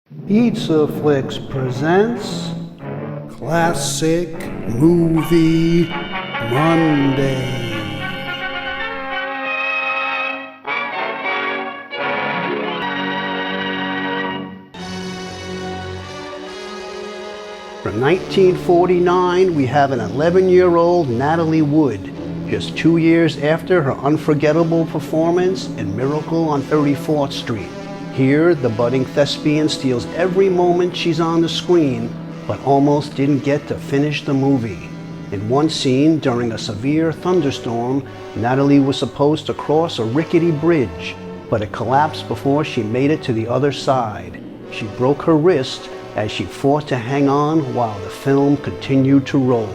Pizza Flicks presents Classic Movie Monday. From 1949, we have an 11-year-old Natalie Wood, just 2 years after her unforgettable performance in Miracle on 34th Street. Here, the budding thespian steals every moment she's on the screen, but almost didn't get to finish the movie. In one scene, during a severe thunderstorm, Natalie was supposed to cross a rickety bridge, but it collapsed before she made it to the other side. She broke her wrist as she fought to hang on while the film continued to roll.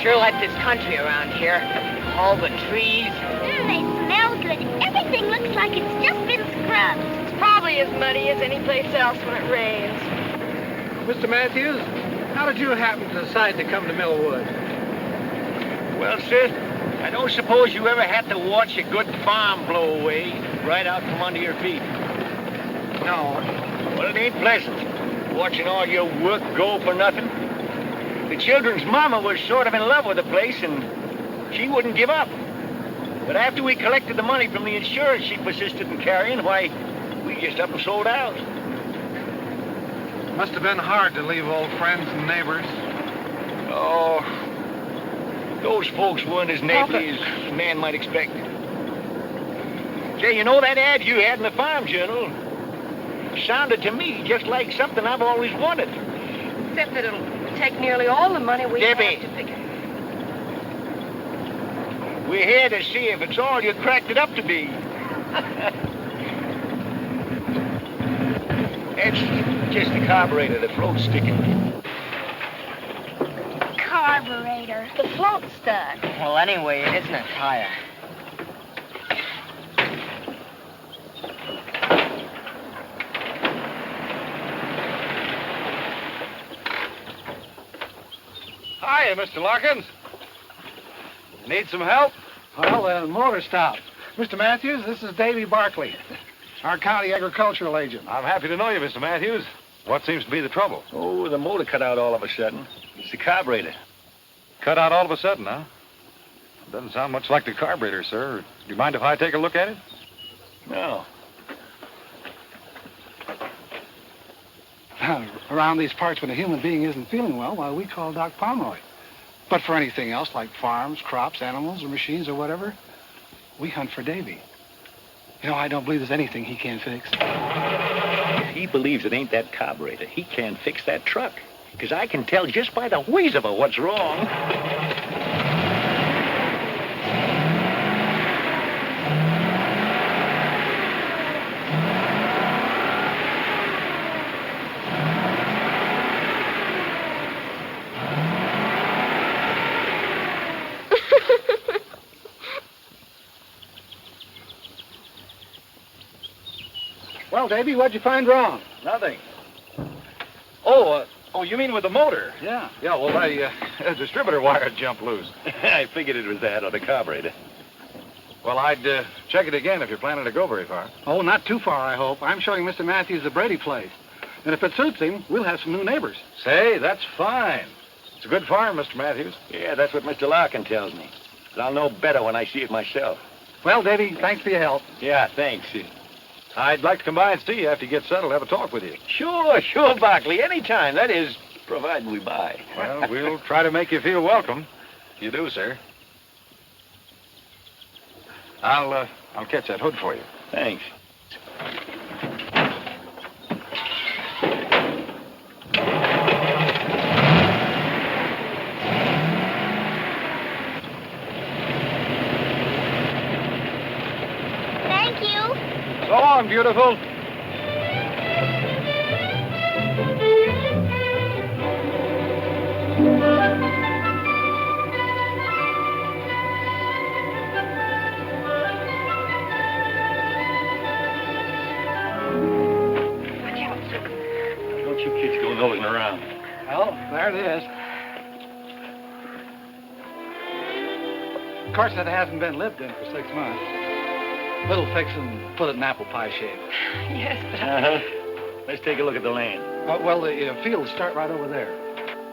Sure like this country around here. All the trees. They smell good. Everything looks like it's just been scrubbed. It's probably as muddy as any place else when it rains. Mr. Matthews, how did you happen to decide to come to Millwood? Well, sir, I don't suppose you ever had to watch a good farm blow away right out from under your feet. No. Well, it ain't pleasant, watching all your work go for nothing. The children's mama was sort of in love with the place, and she wouldn't give up. But after we collected the money from the insurance she persisted in carrying, why, we just up and sold out. Must have been hard to leave old friends and neighbors. Oh, those folks weren't as neighborly as a man might expect. Say, you know that ad you had in the Farm Journal sounded to me just like something I've always wanted. Except that it'll take nearly all the money we Debbie. have to pick it. We're here to see if it's all you cracked it up to be. It's just the carburetor, the float's sticking. Carburetor. The float's stuck. Well, anyway, it isn't a tire. Hi, Mr. Larkins. Need some help? Well, the motor stopped. Mr. Matthews, this is Davy Barkley, our county agricultural agent. I'm happy to know you, Mr. Matthews. What seems to be the trouble? Oh, the motor cut out all of a sudden. It's the carburetor. Cut out all of a sudden, huh? Doesn't sound much like the carburetor, sir. Do you mind if I take a look at it? No. Around these parts, when a human being isn't feeling well, why, we call Doc Pomeroy. But for anything else, like farms, crops, animals, or machines, or whatever, we hunt for Davy. You know, I don't believe there's anything he can't fix. If he believes it ain't that carburetor, he can't fix that truck. Because I can tell just by the wheeze of it what's wrong. Well, Davy, what'd you find wrong? Nothing. Oh, you mean with the motor? Yeah. Yeah, well, the distributor wire jumped loose. I figured it was that or the carburetor. Well, I'd check it again if you're planning to go very far. Oh, not too far, I hope. I'm showing Mr. Matthews the Brady place. And if it suits him, we'll have some new neighbors. Say, that's fine. It's a good farm, Mr. Matthews. Yeah, that's what Mr. Larkin tells me. But I'll know better when I see it myself. Well, Davy, thanks for your help. Yeah, thanks. I'd like to come by and see you after you get settled, have a talk with you. Sure, Barkley. Anytime. That is, provided we buy. Well, we'll try to make you feel welcome. You do, sir. I'll catch that hood for you. Thanks. Thank you. So long, beautiful. Don't you kids go nosing around. Well, there it is. Of course, it hasn't been lived in for 6 months. Little fix and put it in apple pie shape. Yes, but Uh-huh. Let's take a look at the land. Well, the fields start right over there.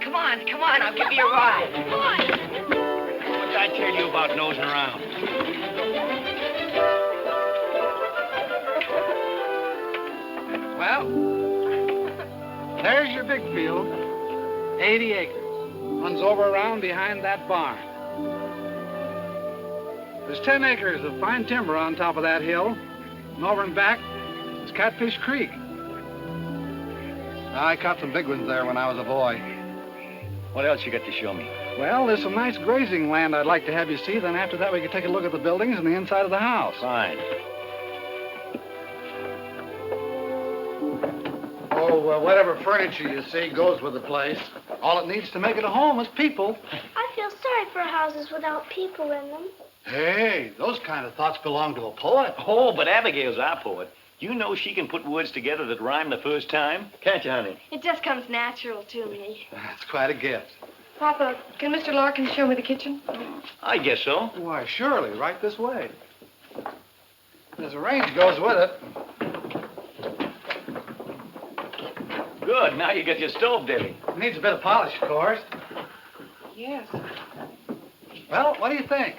come on, I'll give you a ride. Come on. What did I tell you about nosing around? Well, there's your big field. 80 acres. Runs over around behind that barn. There's 10 acres of fine timber on top of that hill. And over and back is Catfish Creek. I caught some big ones there when I was a boy. What else you got to show me? Well, there's some nice grazing land I'd like to have you see. Then after that, we could take a look at the buildings and the inside of the house. Fine. Oh, whatever furniture you see goes with the place. All it needs to make it a home is people. I feel sorry for houses without people in them. Hey, those kind of thoughts belong to a poet. Oh, but Abigail's our poet. You know she can put words together that rhyme the first time. Can't you, honey? It just comes natural to me. That's quite a gift. Papa, can Mr. Larkin show me the kitchen? I guess so. Why, surely, right this way. There's a range goes with it. Good. Now you get your stove, Davy. It needs a bit of polish, of course. Yes. Well, what do you think?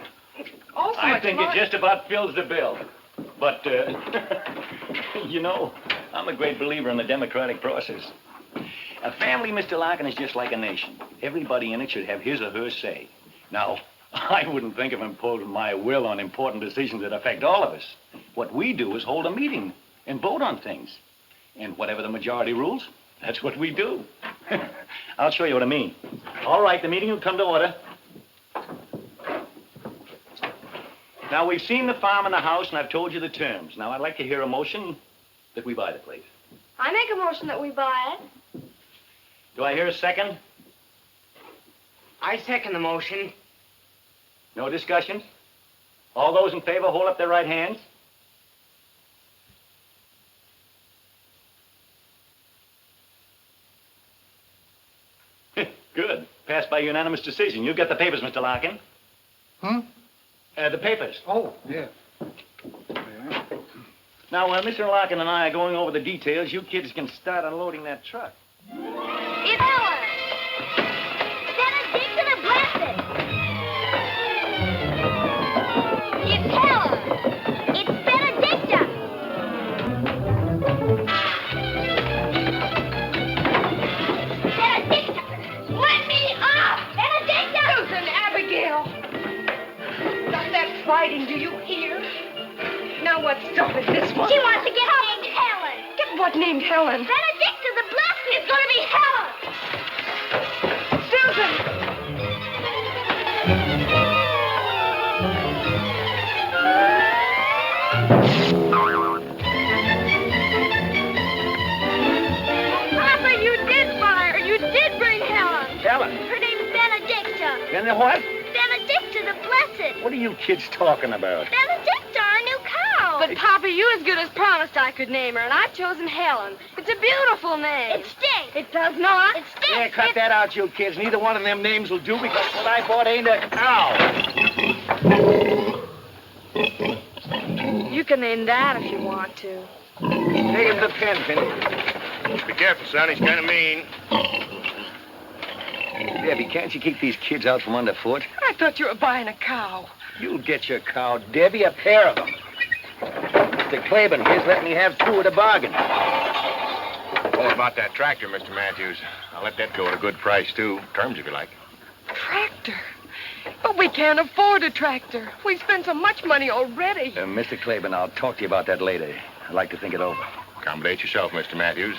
Also, I think it just about fills the bill. But, you know, I'm a great believer in the democratic process. A family, Mr. Larkin, is just like a nation. Everybody in it should have his or her say. Now, I wouldn't think of imposing my will on important decisions that affect all of us. What we do is hold a meeting and vote on things. And whatever the majority rules, that's what we do. I'll show you what I mean. All right, the meeting will come to order. Now, we've seen the farm and the house, and I've told you the terms. Now, I'd like to hear a motion that we buy the place. I make a motion that we buy it. Do I hear a second? I second the motion. No discussion? All those in favor, hold up their right hands. Good. Passed by unanimous decision. You get the papers, Mr. Larkin. Hmm? The papers. Oh, yeah. Now, while Mr. Larkin and I are going over the details, you kids can start unloading that truck. It's Helen! Benediction and blessed! It's Helen! It's Benedicta! Benedicta! Let me off! Benedicta! Susan, Abigail! Stop that fighting, do you hear? Now what started this one? She wants to get named Helen! Get what named Helen? Benedicta the Blessed is going to be Helen! Susan! Papa, you did buy her. You did bring Helen. Helen. Her name's Benedicta. Then the what? Benedicta the Blessed. What are you kids talking about? Benedicta, our new cow. But, Papa, you as good as promised I could name her, and I've chosen Helen. It's a beautiful name. It stinks. It does not. It stinks. Yeah, cut that out, you kids. Neither one of them names will do because what I bought ain't a cow. You can name that if you want to. Take him the pen, Finney. Be careful, son. He's kind of mean. Debbie, can't you keep these kids out from underfoot? I thought you were buying a cow. You'll get your cow, Debbie, a pair of them. Mr. Claiborne, here's letting me have two at a bargain. Oh, about that tractor, Mr. Matthews. I'll let that go at a good price, too. Terms, if you like. Tractor? But we can't afford a tractor. We've spent so much money already. Mr. Claiborne, I'll talk to you about that later. I'd like to think it over. Accommodate yourself, Mr. Matthews.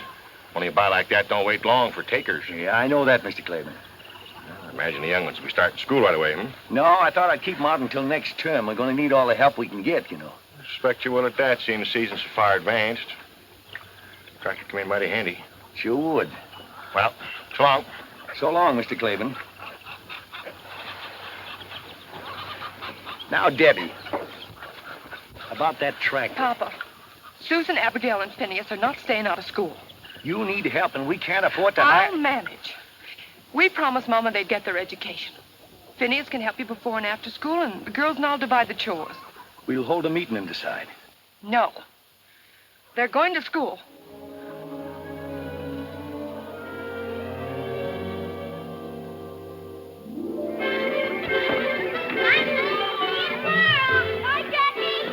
Only a buy like that don't wait long for takers. Yeah, I know that, Mr. Claiborne. I imagine the young ones will be starting school right away, hmm? No, I thought I'd keep them out until next term. We're going to need all the help we can get, you know. I suspect you will at that, seeing the season's so far advanced. Tractor come in mighty handy. Sure would. Well, so long. So long, Mr. Claiborne. Now, Debbie, about that tractor. Papa, Susan, Abigail, and Phineas are not staying out of school. You need help, and we can't afford to I'll manage. We promised Mama they'd get their education. Phineas can help you before and after school, and the girls and I'll divide the chores. We'll hold a meeting and decide. No. They're going to school. Bye, Jackie.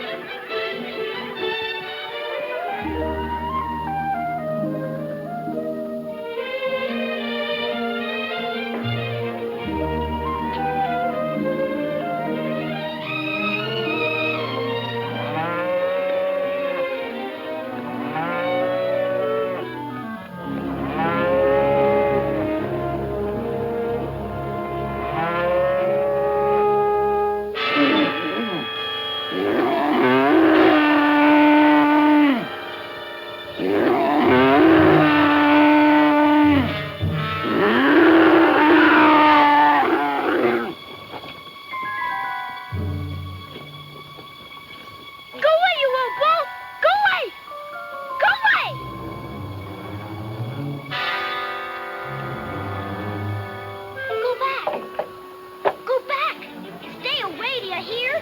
Go away, you little bull! Go away! Go away! Go back. Go back. Stay away, do you hear?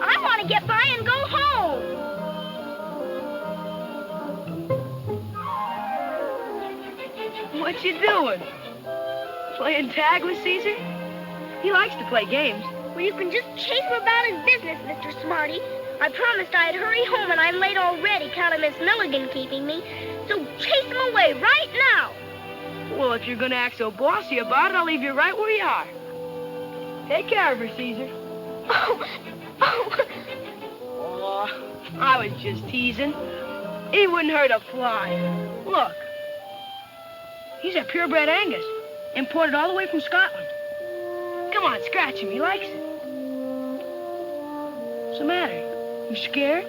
I want to get by and go home. What you doing? Playing tag with Caesar? He likes to play games. Well, you can just chase him about his business, Mr. Smarty. I promised I'd hurry home, and I'm late already, counting Miss Milligan keeping me. So chase him away right now. Well, if you're gonna act so bossy about it, I'll leave you right where you are. Take care of her, Caesar. Oh. Oh, I was just teasing. He wouldn't hurt a fly. Look. He's a purebred Angus, imported all the way from Scotland. Come on, scratch him. He likes it. What's the matter? You scared?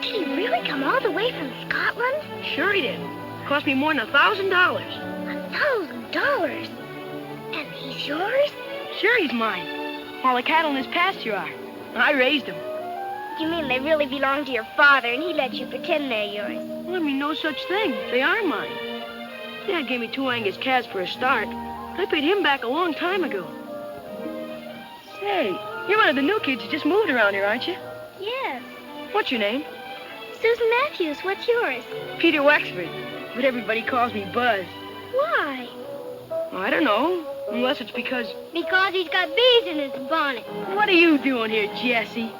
Did he really come all the way from Scotland? Sure he did. Cost me more than $1,000. $1,000? And he's yours? Sure he's mine. All the cattle in his pasture are. I raised them. You mean they really belong to your father, and he let you pretend they're yours? Well, I mean, no such thing. They are mine. Dad gave me 2 Angus calves for a start. I paid him back a long time ago. Say, you're one of the new kids who just moved around here, aren't you? Yes. What's your name? Susan Matthews, what's yours? Peter Wexford. But everybody calls me Buzz. Why? I don't know. Unless it's because... Because he's got bees in his bonnet. What are you doing here, Jessie?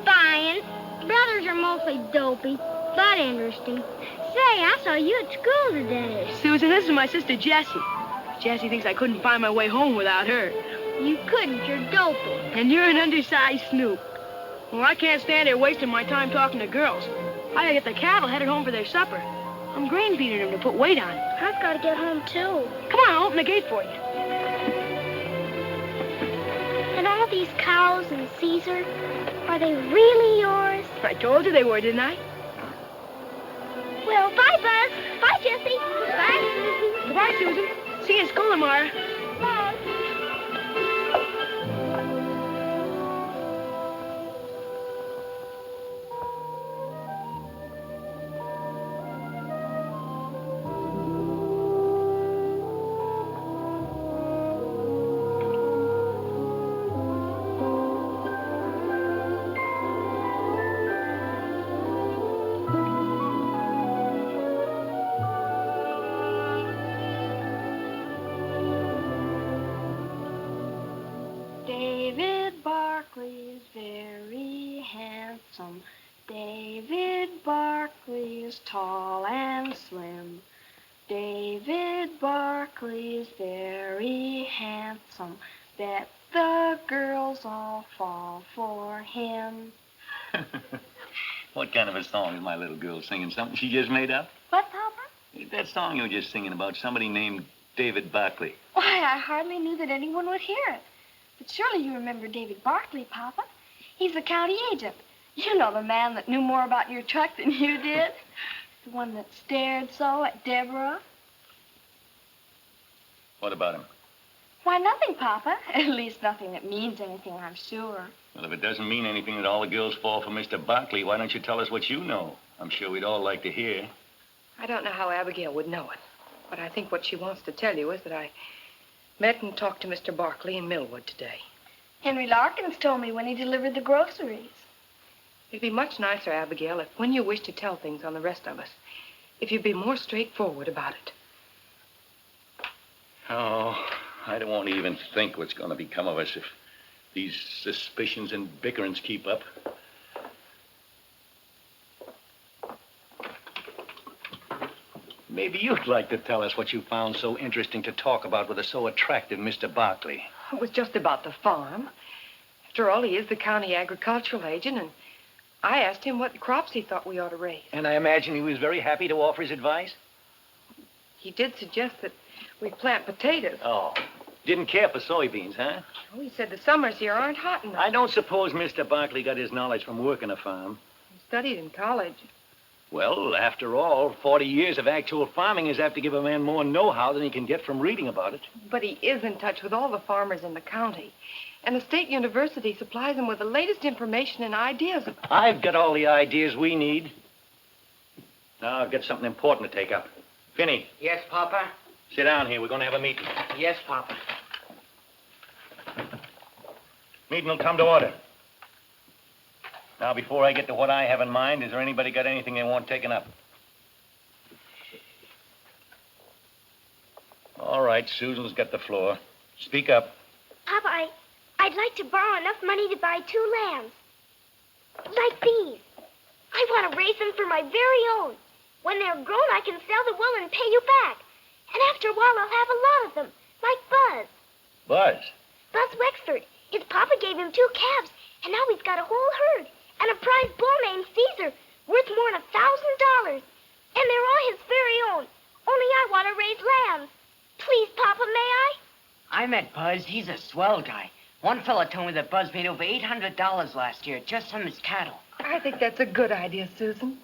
Spying. Brothers are mostly dopey, but interesting. Say, I saw you at school today. Susan, this is my sister Jessie. Jessie thinks I couldn't find my way home without her. You couldn't, you're dopey. And you're an undersized snoop. Well, I can't stand here wasting my time talking to girls. I gotta get the cattle headed home for their supper. I'm grain feeding them to put weight on. I've got to get home, too. Come on, I'll open the gate for you. And all these cows and Caesar, Are they really yours? I told you they were, didn't I? Well, bye, Buzz. Bye, Jessie. Bye, Susan. Goodbye, Susan. See you at school tomorrow. Bye. David Barkley is very handsome. David Barkley is tall and slim. David Barkley is very handsome. That the girls all fall for him. What kind of a song is my little girl singing? Something she just made up? What, Papa? That song you were just singing about somebody named David Barkley. Why, I hardly knew that anyone would hear it. But surely you remember David Barkley, Papa. He's the county agent. You know, the man that knew more about your truck than you did. The one that stared so at Deborah. What about him? Why, nothing, Papa. At least nothing that means anything, I'm sure. Well, if it doesn't mean anything that all the girls fall for Mr. Barkley, why don't you tell us what you know? I'm sure we'd all like to hear. I don't know how Abigail would know it, but I think what she wants to tell you is that I met and talked to Mr. Barkley in Millwood today. Henry Larkins told me when he delivered the groceries. It'd be much nicer, Abigail, if when you wish to tell things on the rest of us, if you'd be more straightforward about it. Oh, I don't want to even think what's going to become of us if these suspicions and bickerings keep up. Maybe you'd like to tell us what you found so interesting to talk about with a so attractive Mr. Barkley. It was just about the farm. After all, he is the county agricultural agent, and I asked him what crops he thought we ought to raise. And I imagine he was very happy to offer his advice? He did suggest that we plant potatoes. Oh, didn't care for soybeans, huh? Oh, he said the summers here aren't hot enough. I don't suppose Mr. Barkley got his knowledge from working a farm. He studied in college. Well, after all, 40 years of actual farming is apt to give a man more know-how than he can get from reading about it. But he is in touch with all the farmers in the county. And the state university supplies him with the latest information and ideas. I've got all the ideas we need. Now I've got something important to take up. Finney. Yes, Papa? Sit down here. We're going to have a meeting. Yes, Papa. Meeting will come to order. Now, before I get to what I have in mind, is there anybody got anything they want taken up? All right, Susan's got the floor. Speak up. Papa, I'd like to borrow enough money to buy 2 lambs. Like these. I want to raise them for my very own. When they're grown, I can sell the wool and pay you back. And after a while, I'll have a lot of them, like Buzz. Buzz? Buzz Wexford. His papa gave him 2 calves, and now he's got a whole herd. And a prize bull named Caesar, worth more than $1,000. And they're all his very own. Only I want to raise lambs. Please, Papa, may I? I met Buzz. He's a swell guy. One fella told me that Buzz made over $800 last year just from his cattle. I think that's a good idea, Susan.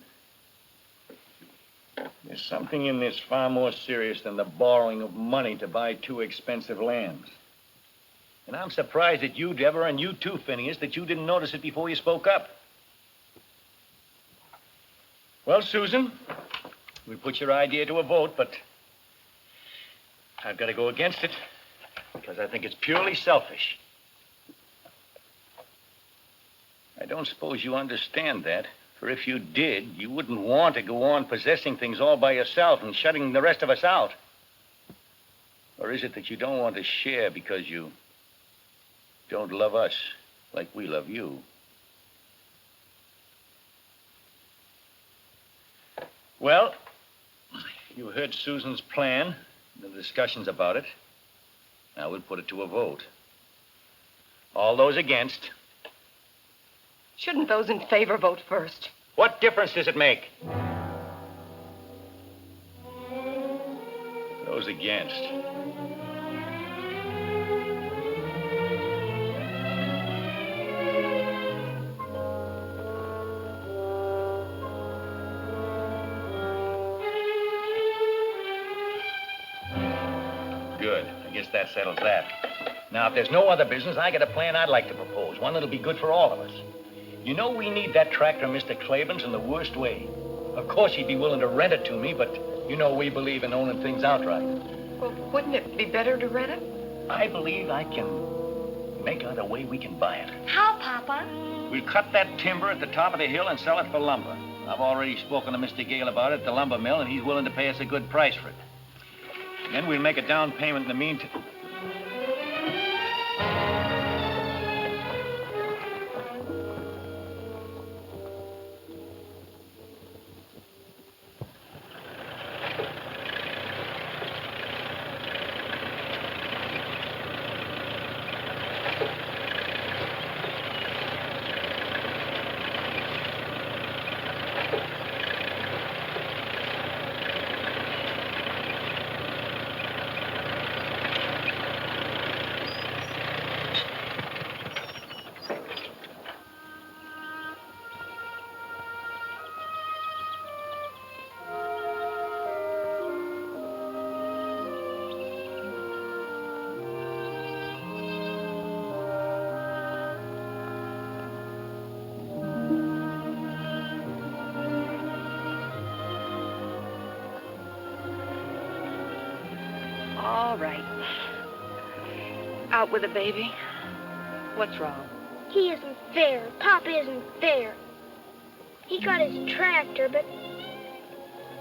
There's something in this far more serious than the borrowing of money to buy 2 expensive lambs. And I'm surprised at you, Deborah, and you too, Phineas, that you didn't notice it before you spoke up. Well, Susan, we put your idea to a vote, but I've got to go against it because I think it's purely selfish. I don't suppose you understand that, for if you did, you wouldn't want to go on possessing things all by yourself and shutting the rest of us out. Or is it that you don't want to share because you don't love us like we love you? Well, you heard Susan's plan, the discussions about it. Now we'll put it to a vote. All those against. Shouldn't those in favor vote first? What difference does it make? Those against. guess that settles that. Now, if there's no other business, I got a plan I'd like to propose. One that'll be good for all of us. You know we need that tractor, Mr. Claiborne's, in the worst way. Of course, he'd be willing to rent it to me, but you know we believe in owning things outright. Well, wouldn't it be better to rent it? I believe I can make out a way we can buy it. How, Papa? We'll cut that timber at the top of the hill and sell it for lumber. I've already spoken to Mr. Gale about it at the lumber mill, and he's willing to pay us a good price for it. Then we'll make a down payment in the meantime. All right. Out with the baby. What's wrong? He isn't fair. Papa isn't fair. He got his tractor, but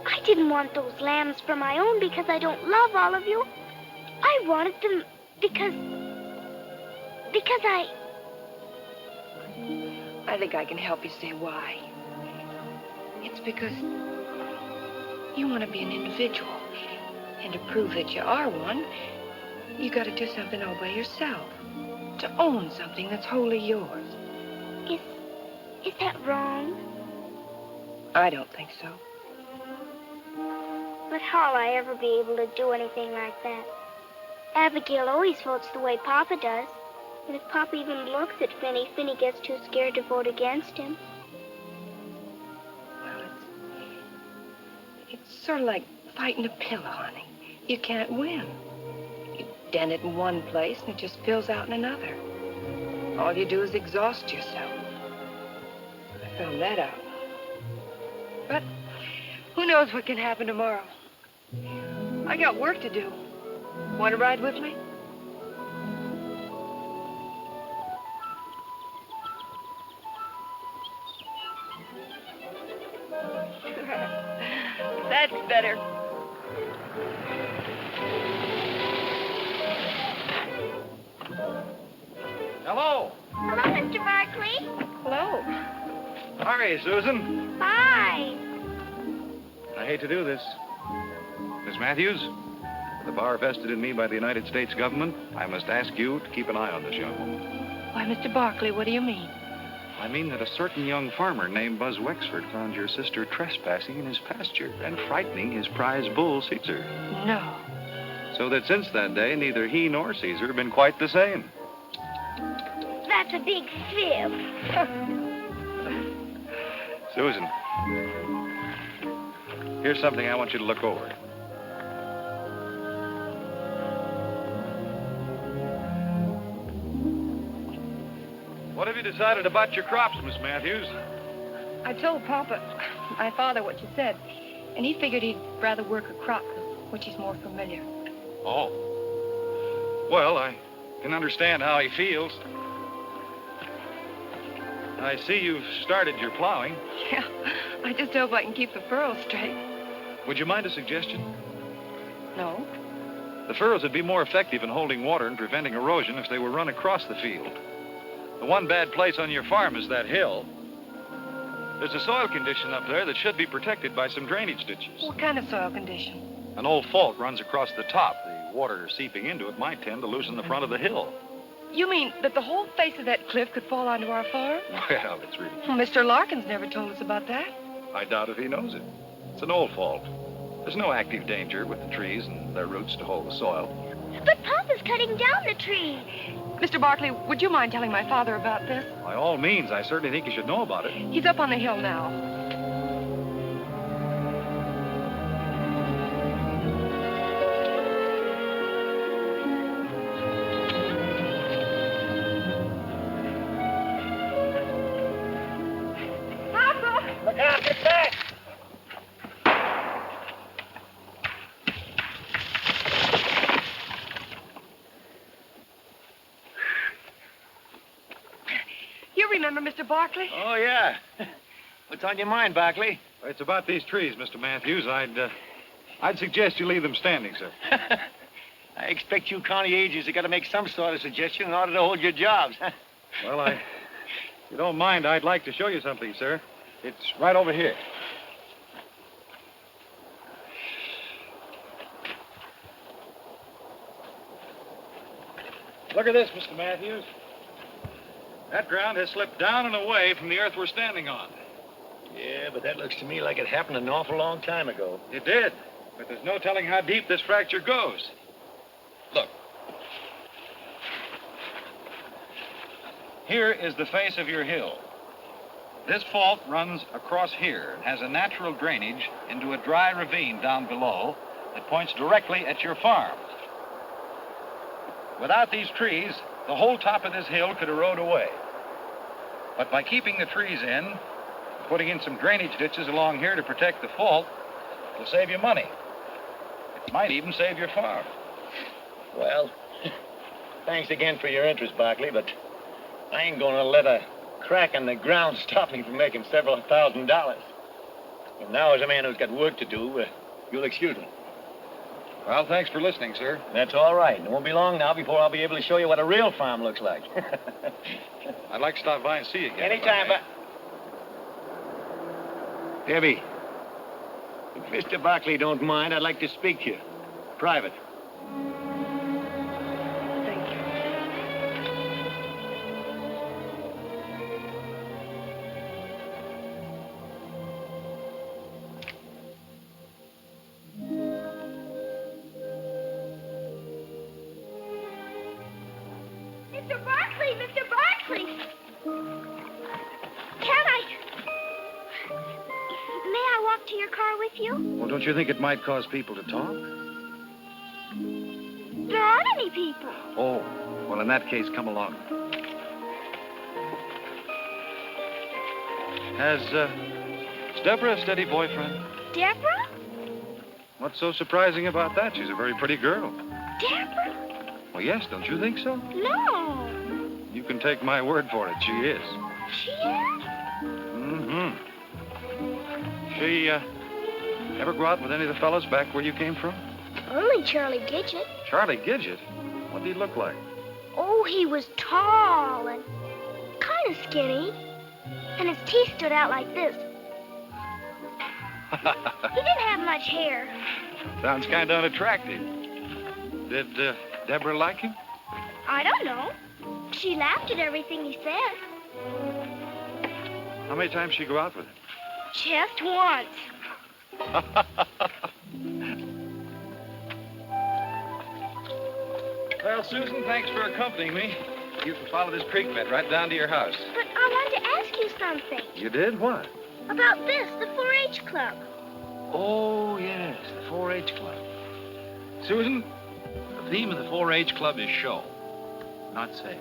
I didn't want those lambs for my own because I don't love all of you. I wanted them because I think I can help you say why. It's because you want to be an individual. And to prove that you are one, you got to do something all by yourself. To own something that's wholly yours. Is that wrong? I don't think so. But how'll I ever be able to do anything like that? Abigail always votes the way Papa does. And if Papa even looks at Finny, Finny gets too scared to vote against him. Well, it's sort of like fighting a pillow, honey. You can't win. You dent it in one place and it just fills out in another. All you do is exhaust yourself. I found that out. But who knows what can happen tomorrow? I got work to do. Want to ride with me? That's better. Hello. Hello, Mr. Barkley. Hello. Hi, Susan. Hi. I hate to do this. Miss Matthews, the power vested in me by the United States government, I must ask you to keep an eye on this young woman. Why, Mr. Barkley, what do you mean? I mean that a certain young farmer named Buzz Wexford found your sister trespassing in his pasture and frightening his prize bull, Caesar. No. So that since that day, neither he nor Caesar have been quite the same. That's a big fib. Susan, here's something I want you to look over. What have you decided about your crops, Miss Matthews? I told Papa, my father, what you said, and he figured he'd rather work a crop with which he's more familiar. Oh. Well, I can understand how he feels. I see you've started your plowing. Yeah, I just hope I can keep the furrows straight. Would you mind a suggestion? No? The furrows would be more effective in holding water and preventing erosion if they were run across the field. The one bad place on your farm is that hill. There's a soil condition up there that should be protected by some drainage ditches. What kind of soil condition? An old fault runs across the top. The water seeping into it might tend to loosen the front of the hill. You mean that the whole face of that cliff could fall onto our farm? Well, it's really... Well, Mr. Larkins never told us about that. I doubt if he knows it. It's an old fault. There's no active danger with the trees and their roots to hold the soil. But Papa's cutting down the tree. Mr. Barkley, would you mind telling my father about this? By all means, I certainly think you should know about it. He's up on the hill now. remember, Mr. Barkley? Oh, yeah. What's on your mind, Barkley? It's about these trees, Mr. Matthews. I'd suggest you leave them standing, sir. I expect you county agents have got to make some sort of suggestion in order to hold your jobs. Well, if you don't mind, I'd like to show you something, sir. It's right over here. Look at this, Mr. Matthews. That ground has slipped down and away from the earth we're standing on. Yeah, but that looks to me like it happened an awful long time ago. It did, but there's no telling how deep this fracture goes. Look. Here is the face of your hill. This fault runs across here and has a natural drainage into a dry ravine down below that points directly at your farm. Without these trees, the whole top of this hill could erode away. But by keeping the trees in, putting in some drainage ditches along here to protect the fault, it'll save you money. It might even save your farm. Well, thanks again for your interest, Barkley, but I ain't gonna let a crack in the ground stop me from making several $1,000s. And now, as a man who's got work to do, you'll excuse me. Well, thanks for listening, sir. That's all right. It won't be long now before I'll be able to show you what a real farm looks like. I'd like to stop by and see you again. Anytime, but... Debbie, if Mr. Barkley don't mind, I'd like to speak to you. Private. Thank you. Mr. Barkley! Mr. Barkley! Can I... May I walk to your car with you? Well, don't you think it might cause people to talk? There aren't any people. Oh, well, in that case, come along. Has Deborah a steady boyfriend? Deborah? What's so surprising about that? She's a very pretty girl. Deborah? Well, yes, don't you think so? No. You can take my word for it. She is. She is? Mm-hmm. She, ever go out with any of the fellows back where you came from? Only Charlie Gidget. Charlie Gidget? What did he look like? Oh, he was tall and kind of skinny. And his teeth stood out like this. He didn't have much hair. Sounds kind of unattractive. Did Deborah like him? I don't know. She laughed at everything he said. How many times did she go out with him? Just once. Well, Susan, thanks for accompanying me. You can follow this creek bed right down to your house. But I wanted to ask you something. You did? What? About this, the 4-H club. Oh, yes, the 4-H club. Susan, the theme of the 4-H club is show, not say.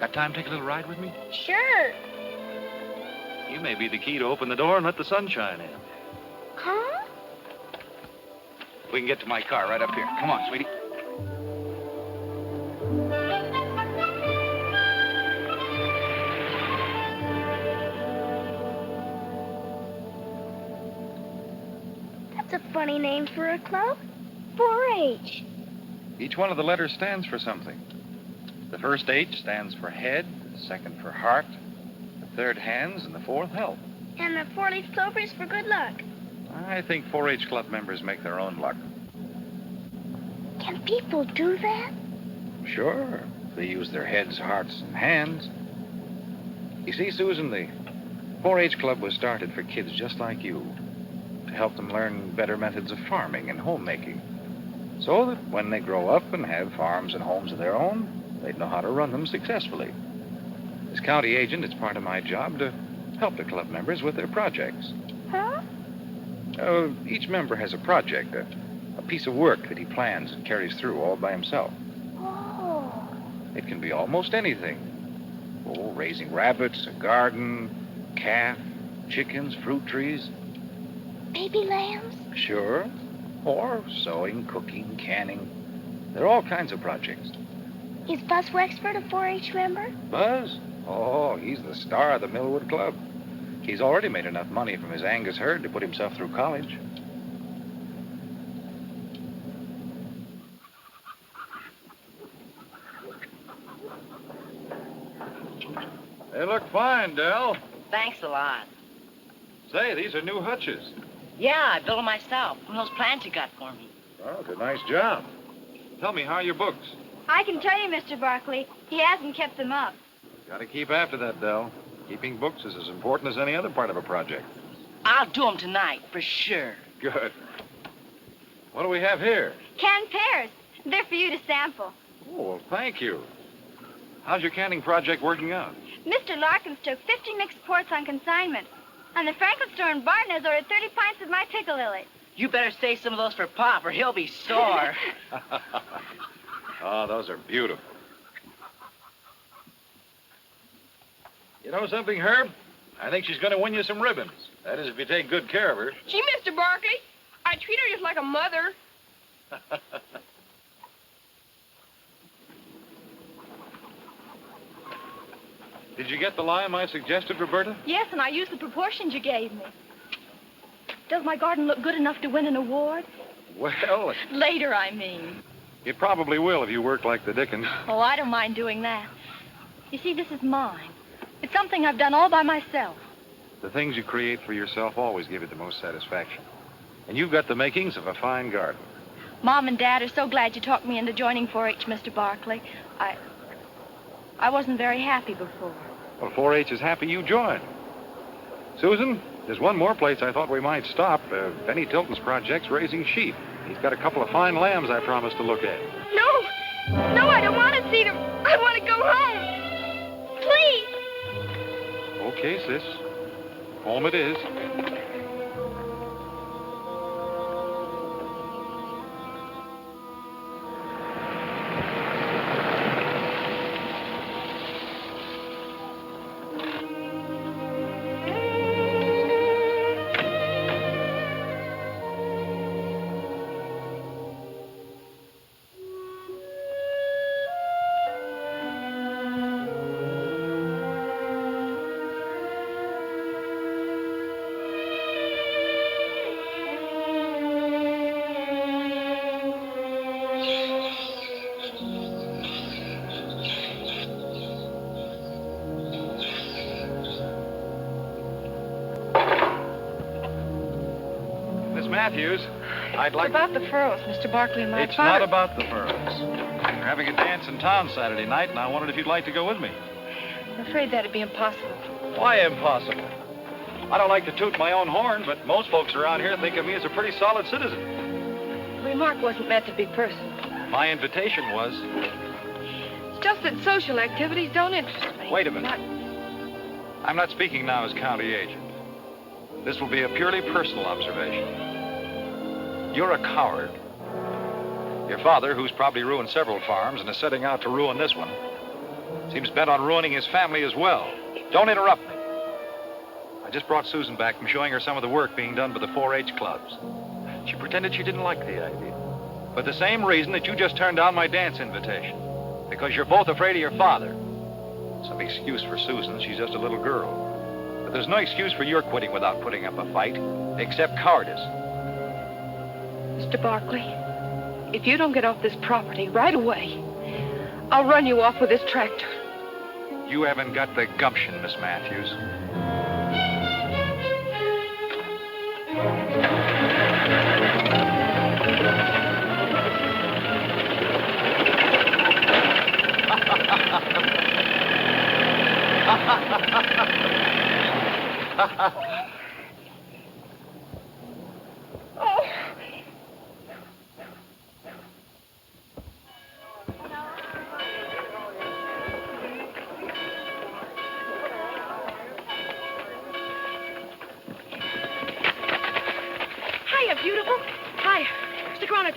Got time to take a little ride with me? Sure. You may be the key to open the door and let the sunshine in. Huh? We can get to my car right up here. Come on, sweetie. That's a funny name for a club. 4-H. Each one of the letters stands for something. The first H stands for head, the second for heart, the third hands, and the fourth health. And the 4-leaf clover is for good luck. I think 4-H club members make their own luck. Can people do that? Sure. They use their heads, hearts, and hands. You see, Susan, the 4-H club was started for kids just like you, to help them learn better methods of farming and homemaking, so that when they grow up and have farms and homes of their own, they'd know how to run them successfully. As county agent, it's part of my job to help the club members with their projects. Huh? Each member has a project, a piece of work that he plans and carries through all by himself. Oh. It can be almost anything. Oh, raising rabbits, a garden, calf, chickens, fruit trees. Baby lambs? Sure. Or sewing, cooking, canning. There are all kinds of projects. Is Buzz Wexford a 4-H member? Buzz? Oh, he's the star of the Millwood Club. He's already made enough money from his Angus herd to put himself through college. They look fine, Dell. Thanks a lot. Say, these are new hutches. Yeah, I built them myself from those plans you got for me. Oh, it's a nice job. Tell me, how are your books? I can tell you, Mr. Barkley, he hasn't kept them up. Got to keep after that, Dell. Keeping books is as important as any other part of a project. I'll do them tonight, for sure. Good. What do we have here? Canned pears. They're for you to sample. Oh, well, thank you. How's your canning project working out? Mr. Larkins took 50 mixed quarts on consignment. And the Franklin store in Barton has ordered 30 pints of my piccalilli. You better save some of those for Pop, or he'll be sore. Oh, those are beautiful. You know something, Herb? I think she's going to win you some ribbons. That is, if you take good care of her. Gee, Mr. Barkley, I treat her just like a mother. Did you get the lime I suggested, Roberta? Yes, and I used the proportions you gave me. Does my garden look good enough to win an award? Well, Later, I mean. it probably will if you work like the Dickens. Oh, I don't mind doing that. You see, this is mine. It's something I've done all by myself. The things you create for yourself always give you the most satisfaction. And you've got the makings of a fine garden. Mom and Dad are so glad you talked me into joining 4-H, Mr. Barkley. I wasn't very happy before. Well, 4-H is happy you joined. Susan, there's one more place I thought we might stop. Benny Tilton's project's raising sheep. He's got a couple of fine lambs I promised to look at. No, I don't want to see them. I want to go home. Please. Okay, sis. Home it is. Matthews, I'd like... About the furrows, Mr. Barkley and my It's father... not about the furrows. We're having a dance in town Saturday night, and I wondered if you'd like to go with me. I'm afraid that'd be impossible. Why impossible? I don't like to toot my own horn, but most folks around here think of me as a pretty solid citizen. The remark wasn't meant to be personal. My invitation was... It's just that social activities don't interest me. Wait a minute. I'm not speaking now as county agent. This will be a purely personal observation. You're a coward. Your father, who's probably ruined several farms and is setting out to ruin this one, seems bent on ruining his family as well. Don't interrupt me. I just brought Susan back from showing her some of the work being done by the 4-H clubs. She pretended she didn't like the idea. For the same reason that you just turned down my dance invitation. Because you're both afraid of your father. Some excuse for Susan. She's just a little girl. But there's no excuse for your quitting without putting up a fight, except cowardice. Mr. Barkley, if you don't get off this property right away, I'll run you off with this tractor. You haven't got the gumption, Miss Matthews.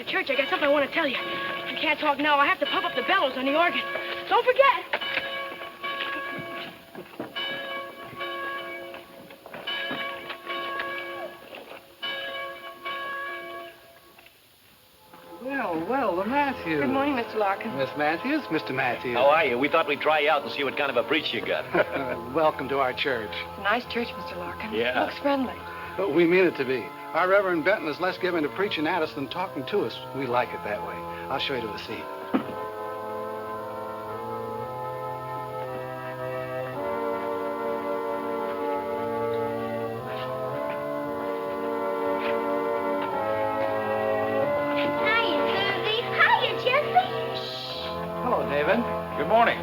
Church, I got something I want to tell you. I can't talk now. I have to pump up the bellows on the organ. Don't forget. Well, the Matthews. Good morning, Mr. Larkin. Miss Matthews, Mr. Matthews. How are you? We thought we'd try you out and see what kind of a breech you got. Welcome to our church. It's a nice church, Mr. Larkin. Yeah. Looks friendly. We mean it to be. Our Reverend Benton is less given to preaching at us than talking to us. We like it that way. I'll show you to a seat. Hello, David. Good morning.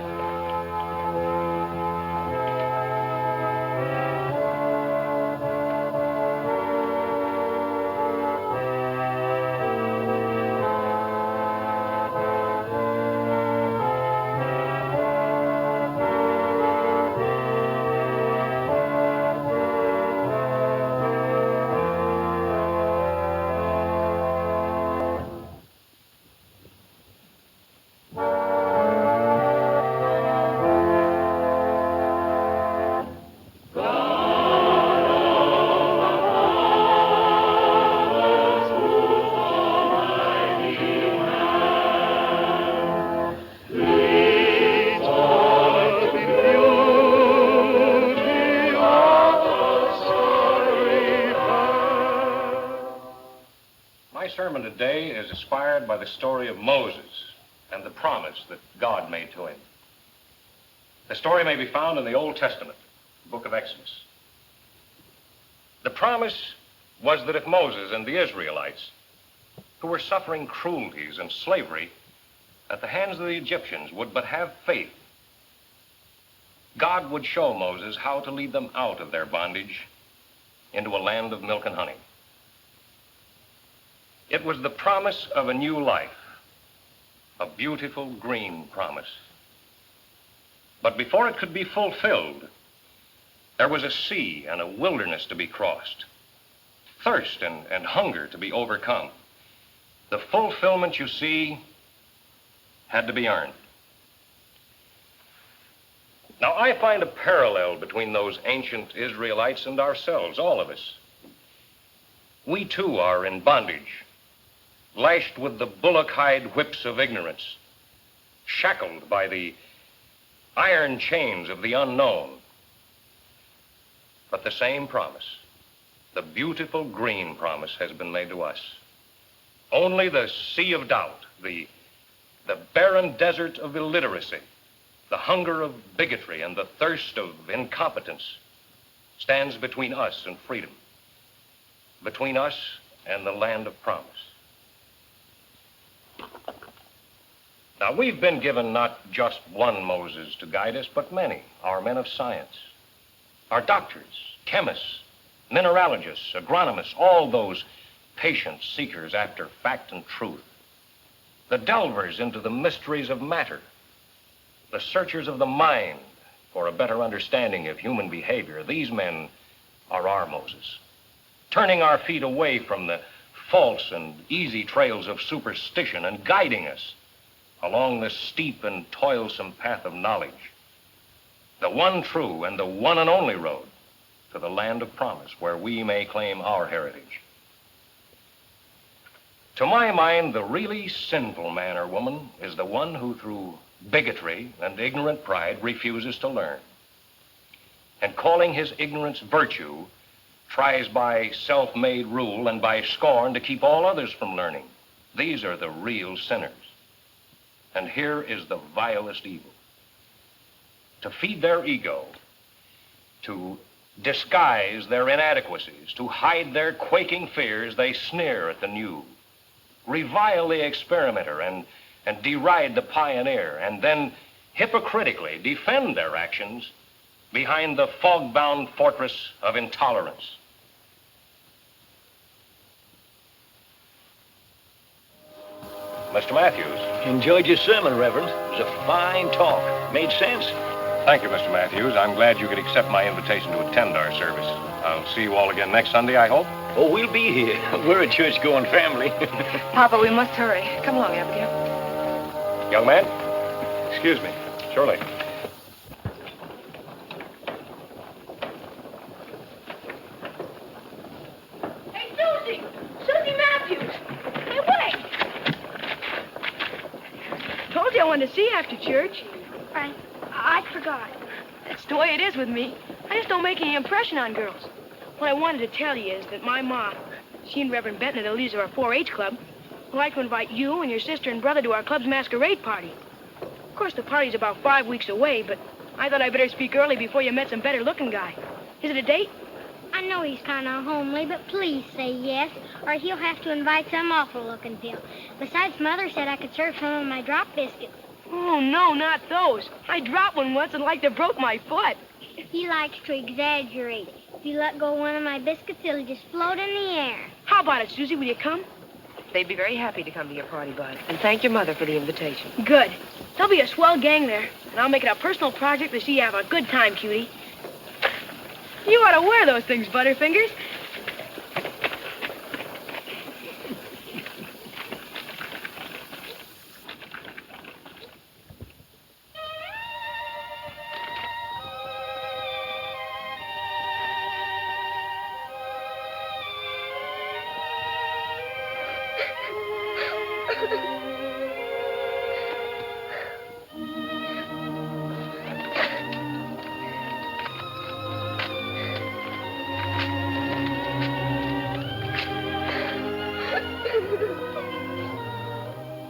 sermon today is inspired by the story of Moses and the promise that God made to him. The story may be found in the Old Testament, the book of Exodus. The promise was that if Moses and the Israelites, who were suffering cruelties and slavery at the hands of the Egyptians, would but have faith, God would show Moses how to lead them out of their bondage into a land of milk and honey. It was the promise of a new life, a beautiful green promise. But before it could be fulfilled, there was a sea and a wilderness to be crossed, thirst and hunger to be overcome. The fulfillment, you see, had to be earned. Now, I find a parallel between those ancient Israelites and ourselves, all of us. We, too, are in bondage, lashed with the bullock-hide whips of ignorance, shackled by the iron chains of the unknown. But the same promise, the beautiful green promise, has been made to us. Only the sea of doubt, the barren desert of illiteracy, the hunger of bigotry and the thirst of incompetence stands between us and freedom, between us and the land of promise. Now, we've been given not just one Moses to guide us, but many, our men of science, our doctors, chemists, mineralogists, agronomists, all those patient seekers after fact and truth, the delvers into the mysteries of matter, the searchers of the mind for a better understanding of human behavior. These men are our Moses, turning our feet away from the false and easy trails of superstition and guiding us along the steep and toilsome path of knowledge, the one true and the one and only road to the land of promise, where we may claim our heritage. To my mind, the really sinful man or woman is the one who, through bigotry and ignorant pride, refuses to learn, and calling his ignorance virtue, tries by self-made rule and by scorn to keep all others from learning. These are the real sinners. And here is the vilest evil. To feed their ego, to disguise their inadequacies, to hide their quaking fears, they sneer at the new, revile the experimenter and deride the pioneer, and then hypocritically defend their actions behind the fog-bound fortress of intolerance. Mr. Matthews. Enjoyed your sermon, Reverend. It was a fine talk. Made sense. Thank you, Mr. Matthews. I'm glad you could accept my invitation to attend our service. I'll see you all again next Sunday, I hope. Oh, we'll be here. We're a church-going family. Papa, we must hurry. Come along, Abigail. Young man, excuse me. Surely. Hey, Susie! Susie Matthews! Hey, wait! wanted to see you after church. I forgot. That's the way it is with me. I just don't make any impression on girls. What I wanted to tell you is that my mom, she and Reverend Benton are the leaders of our 4-H club, would like to invite you and your sister and brother to our club's masquerade party. Of course, the party's about 5 weeks away, but I thought I'd better speak early before you met some better-looking guy. Is it a date? I know he's kind of homely, but please say yes, or he'll have to invite some awful-looking pill. Besides, Mother said I could serve some of my drop biscuits. Oh, no, not those. I dropped one once and like to broke my foot. He likes to exaggerate. If you let go of one of my biscuits, it'll just float in the air. How about it, Susie? Will you come? They'd be very happy to come to your party, Bud. And thank your mother for the invitation. Good. There'll be a swell gang there, and I'll make it a personal project to see you have a good time, cutie. You ought to wear those things, Butterfingers.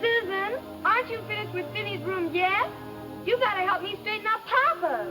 Susan, aren't you finished with Vinny's room yet? You gotta help me straighten up Papa.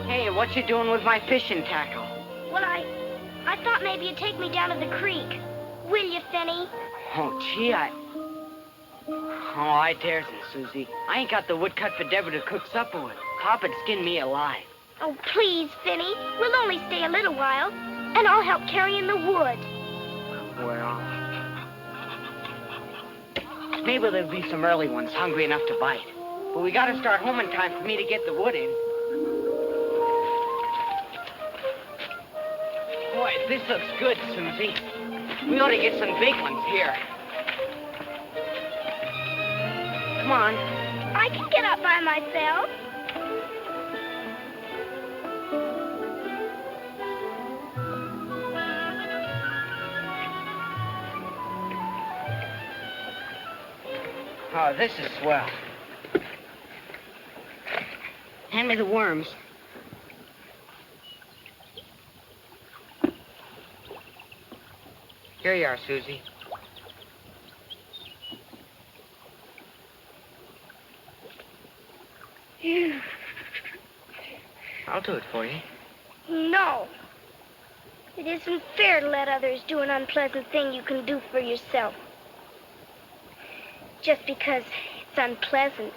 Hey, what you doing with my fishing tackle? Well, I thought maybe you'd take me down to the creek. Will you, Finny? Oh, gee, Oh, I daresn't, Susie. I ain't got the wood cut for Deborah to cook supper with. Papa'd skin me alive. Oh, please, Finny. We'll only stay a little while, and I'll help carry in the wood. Well, maybe there'll be some early ones hungry enough to bite. But we gotta start home in time for me to get the wood in. Boy, this looks good, Susie. We ought to get some big ones here. Come on. I can get up by myself. Oh, this is swell. Hand me the worms. Here you are, Susie. I'll do it for you. No. It isn't fair to let others do an unpleasant thing you can do for yourself. Just because it's unpleasant.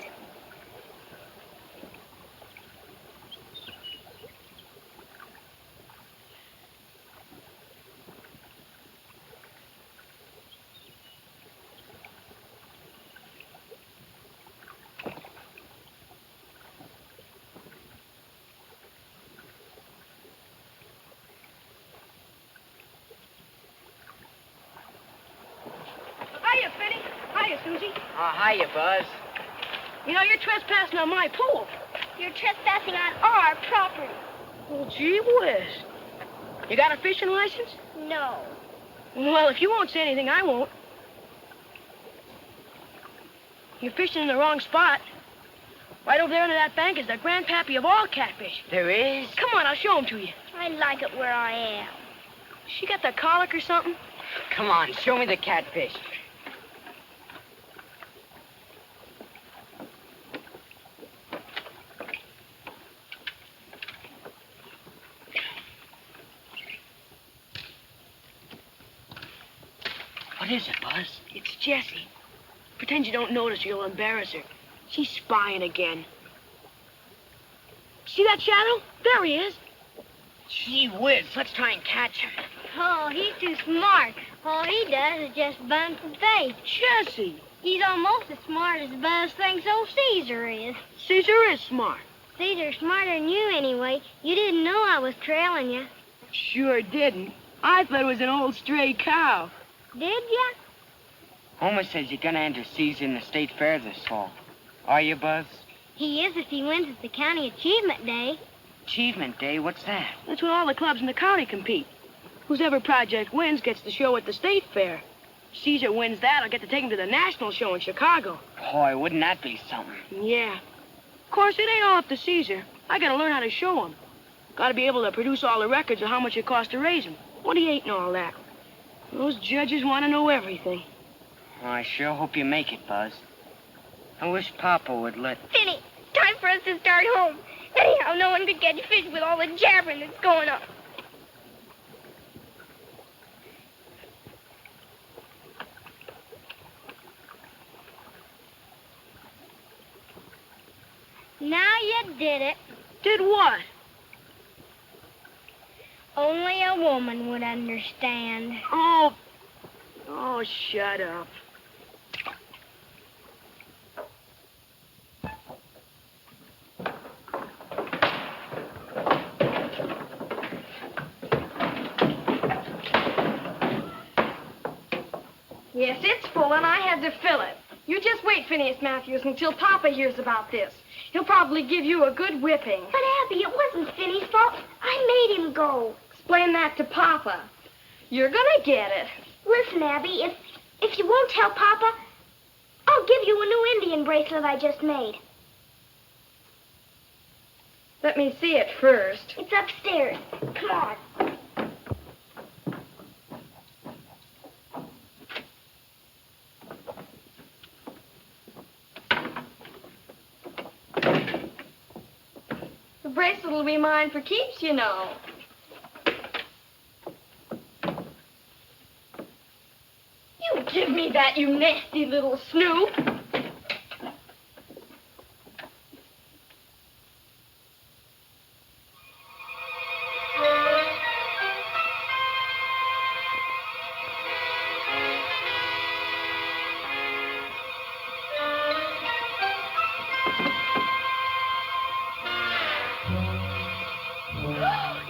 Hiya, Finny. Hiya, Susie. Oh, hiya, Buzz. You know, you're trespassing on my pool. You're trespassing on our property. Well, gee whiz. You got a fishing license? No. Well, if you won't say anything, I won't. You're fishing in the wrong spot. Right over there under that bank is the grandpappy of all catfish. There is? Come on, I'll show him to you. I like it where I am. She got the colic or something? Come on, show me the catfish. What is it, Buzz? It's Jessie. Pretend you don't notice or you'll embarrass her. She's spying again. See that shadow? There he is. Gee whiz, let's try and catch him. Oh, he's too smart. All he does is just bun for faith. Jessie. He's almost as smart as Buzz thinks old Caesar is. Caesar is smart. Caesar's smarter than you anyway. You didn't know I was trailing you. Sure didn't. I thought it was an old stray cow. Did ya? Homer says you're gonna enter Caesar in the state fair this fall. Are you, Buzz? He is if he wins at the County Achievement Day. Achievement Day? What's that? That's when all the clubs in the county compete. Whoever project wins gets the show at the state fair. Caesar wins that, I'll get to take him to the national show in Chicago. Boy, wouldn't that be something? Yeah. Of course, it ain't all up to Caesar. I gotta learn how to show him. Gotta be able to produce all the records of how much it costs to raise him, what he ate and all that. Those judges want to know everything. I sure hope you make it, Buzz. I wish Papa would let... Finny, time for us to start home. Anyhow, no one could catch fish with all the jabbering that's going on. Now you did it. Did what? Only a woman would understand. Oh, shut up. Yes, it's full, and I had to fill it. You just wait, Phineas Matthews, until Papa hears about this. He'll probably give you a good whipping. But, Abby, it wasn't Finny's fault. I made him go. Explain that to Papa. You're gonna get it. Listen, Abby, if you won't tell Papa, I'll give you a new Indian bracelet I just made. Let me see it first. It's upstairs. Come on. The bracelet will be mine for keeps, you know. You give me that, you nasty little snoop.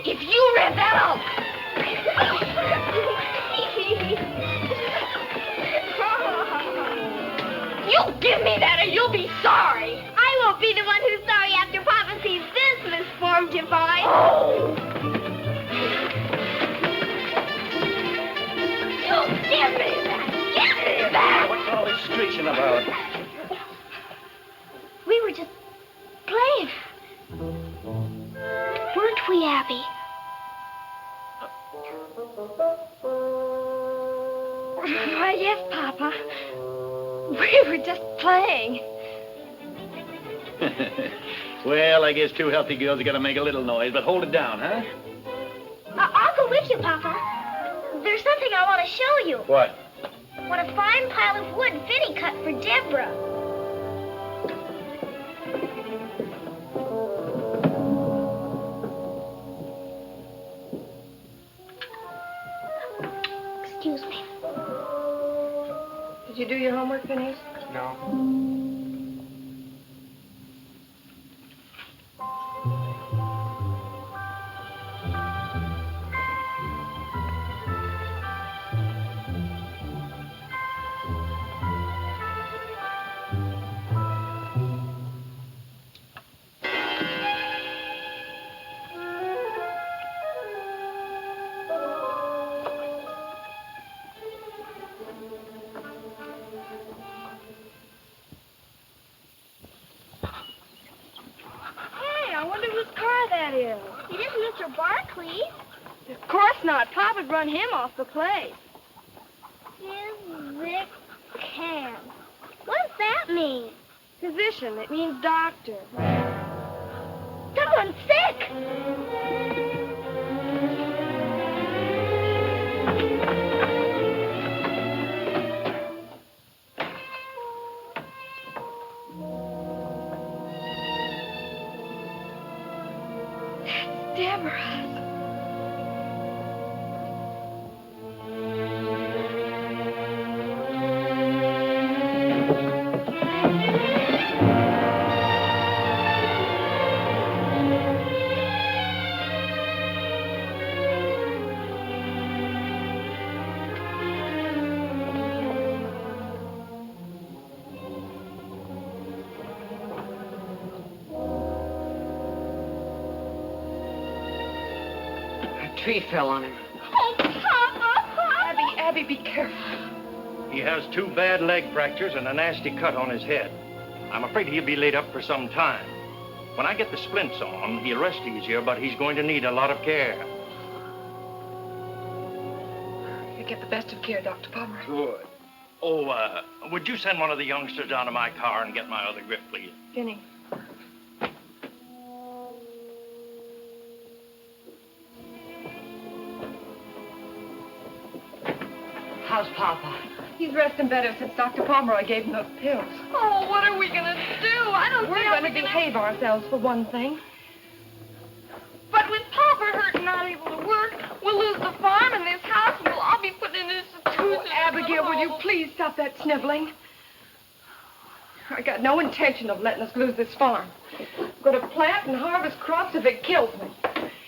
If you read that out. You give me that or you'll be sorry. I won't be the one who's sorry after Papa sees this misformed divine. Oh. You give me that. Give me that. What's all this screeching about? We were just playing. Weren't we, Abby? Why, yes, Papa. We were just playing. Well, I guess two healthy girls are gonna make a little noise, but hold it down, huh? I'll go with you, Papa. There's something I want to show you. What? What a fine pile of wood Finny cut for Deborah. Excuse me. Did you do your homework, Phineas? No. Hey, I wonder whose car that is. It isn't Mr. Barkley. Of course not. Papa'd run him off the place. Vic Cam. What does that mean? Physician. It means doctor. Someone's sick. Deborah. tree fell on him. Oh, Papa! Abby, be careful. He has 2 bad leg fractures and a nasty cut on his head. I'm afraid he'll be laid up for some time. When I get the splints on, he'll rest easier, but he's going to need a lot of care. You get the best of care, Dr. Palmer. Good. Oh, would you send one of the youngsters down to my car and get my other grip, please? Vinny. How's Papa? He's resting better since Dr. Pomeroy gave him those pills. Oh, what are we gonna do? I don't We're see how going to behave ourselves for one thing. But with Papa hurt and not able to work, we'll lose the farm and this house, and we'll all be put in an institution. Oh, Abigail, will you please stop that sniveling? I got no intention of letting us lose this farm. I'm going to plant and harvest crops if it kills me.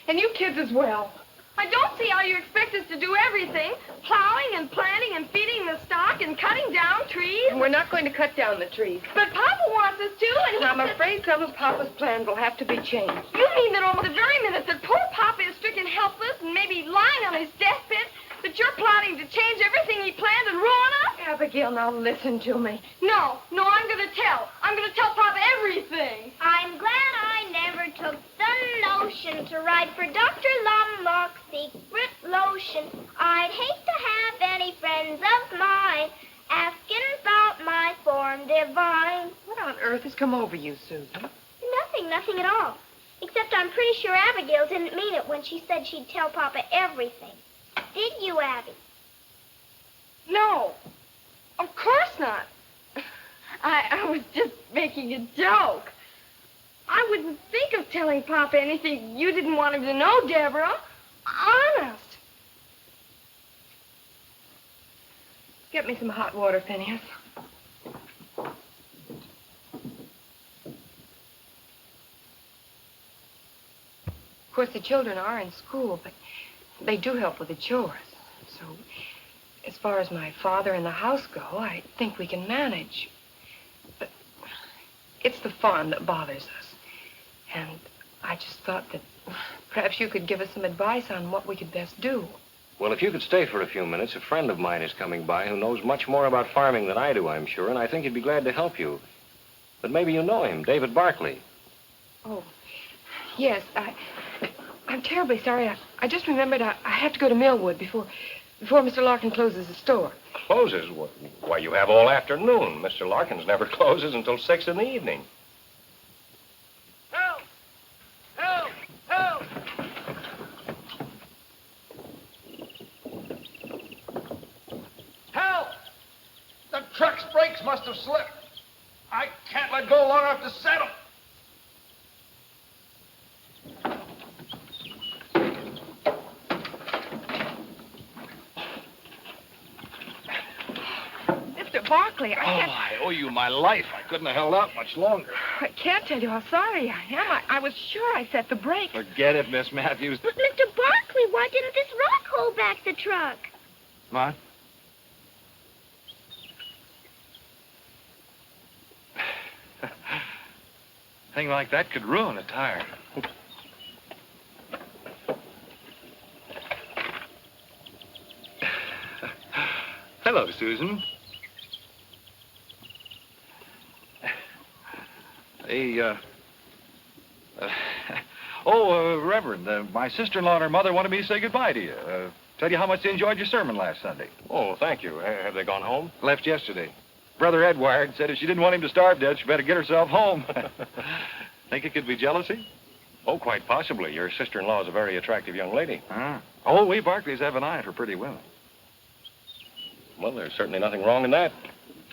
And you kids as well. I don't see how you expect us to do everything. Plowing and planting and feeding the stock and cutting down trees. And we're not going to cut down the trees. But Papa wants us to, and he I'm said- afraid some of Papa's plans will have to be changed. You mean that on the very minute that poor Papa is stricken helpless and maybe lying on his deathbed, that you're plotting to change everything he planned and ruin us? Abigail, now listen to me. No, I'm going to tell. I'm going to tell Papa everything. I'm glad I never took the notion to write for Dr. Lumlock's secret lotion. I'd hate to have any friends of mine asking about my form divine. What on earth has come over you, Susan? Nothing at all. Except I'm pretty sure Abigail didn't mean it when she said she'd tell Papa everything. Did you, Abby? No, of course not. I was just making a joke. I wouldn't think of telling Papa anything you didn't want him to know, Deborah. Honest. Get me some hot water, Phineas. Of course, the children are in school, but they do help with the chores. So, as far as my father and the house go, I think we can manage. But it's the farm that bothers us. And I just thought that perhaps you could give us some advice on what we could best do. Well, if you could stay for a few minutes, a friend of mine is coming by who knows much more about farming than I do, I'm sure, and I think he'd be glad to help you. But maybe you know him, David Barkley. Oh, yes, I'm terribly sorry. I just remembered I have to go to Millwood before Mr. Larkin closes the store. Closes? Why, you have all afternoon. Mr. Larkins never closes until 6 in the evening. Help! Help! Help! Help! The truck's brakes must have slipped. I can't let go long enough to settle. Mr. Barkley, I owe you my life. I couldn't have held out much longer. I can't tell you how sorry I am. I was sure I set the brake. Forget it, Miss Matthews. But Mr. Barkley, why didn't this rock hold back the truck? What? Thing like that could ruin a tire. Hello, Susan. Reverend, my sister-in-law and her mother wanted me to say goodbye to you. Tell you how much they enjoyed your sermon last Sunday. Oh, thank you. Have they gone home? Left yesterday. Brother Edward said if she didn't want him to starve to death, she better get herself home. Think it could be jealousy? Oh, quite possibly. Your sister-in-law is a very attractive young lady. Oh, we Barclays have an eye for pretty women. Well, there's certainly nothing wrong in that.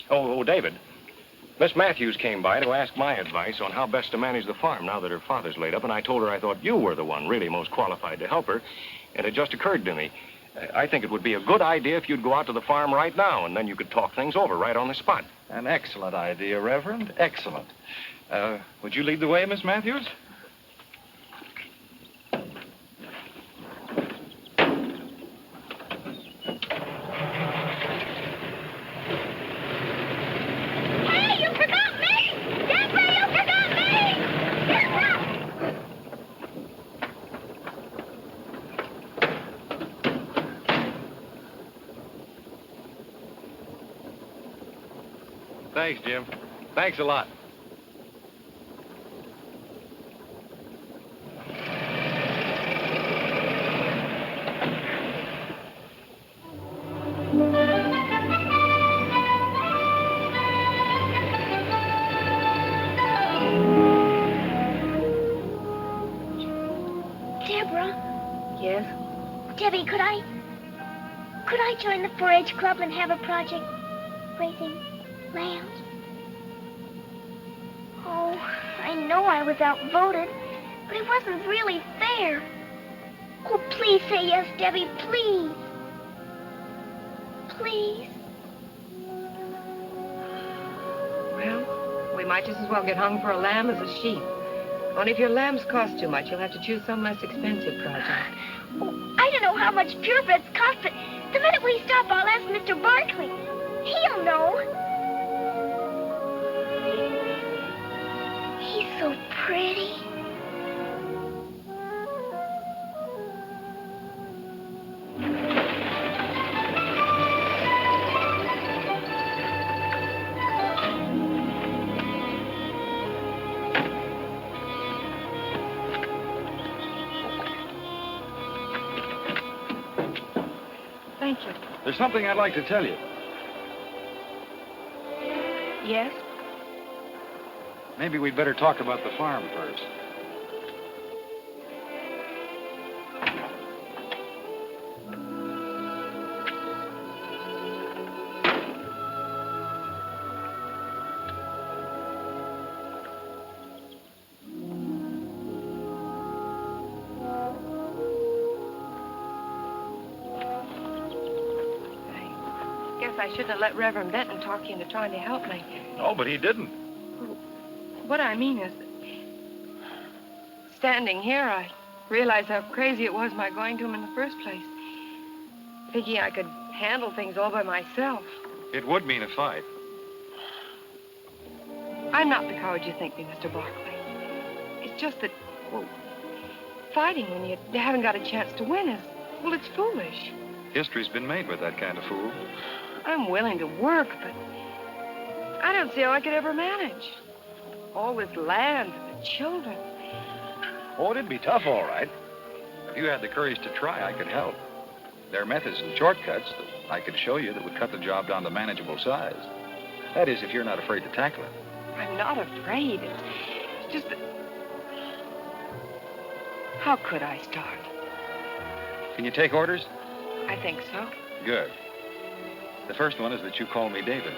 Oh, David. Miss Matthews came by to ask my advice on how best to manage the farm now that her father's laid up, and I told her I thought you were the one really most qualified to help her. And it just occurred to me, I think it would be a good idea if you'd go out to the farm right now, and then you could talk things over right on the spot. An excellent idea, Reverend. Excellent. Would you lead the way, Miss Matthews? Hey, you forgot me! Deborah, you forgot me! Deborah! Thanks, Jim. Thanks a lot. Deborah, Yes? Debbie, could I join the 4-H club and have a project raising lambs? Oh, I know I was outvoted, but it wasn't really fair. Oh, please say yes, Debbie, please. Please. Well, we might just as well get hung for a lamb as a sheep. Only if your lambs cost too much, you'll have to choose some less expensive project. Oh, I don't know how much purebreds cost, but the minute we stop, I'll ask Mr. Barkley. He'll know. He's so pretty. Thank you. There's something I'd like to tell you. Yes? Maybe we'd better talk about the farm first. I shouldn't have let Reverend Benton talk you into trying to help me. Oh, but he didn't. What I mean is, standing here, I realized how crazy it was my going to him in the first place. Thinking I could handle things all by myself. It would mean a fight. I'm not the coward you think me, Mr. Barkley. It's just that, well, fighting when you haven't got a chance to win is, well, it's foolish. History's been made with that kind of fool. I'm willing to work, but I don't see how I could ever manage. All this land and the children. Oh, it'd be tough, all right. If you had the courage to try, I could help. There are methods and shortcuts that I could show you that would cut the job down to manageable size. That is, if you're not afraid to tackle it. I'm not afraid. It's just that... How could I start? Can you take orders? I think so. Good. The first one is that you call me David.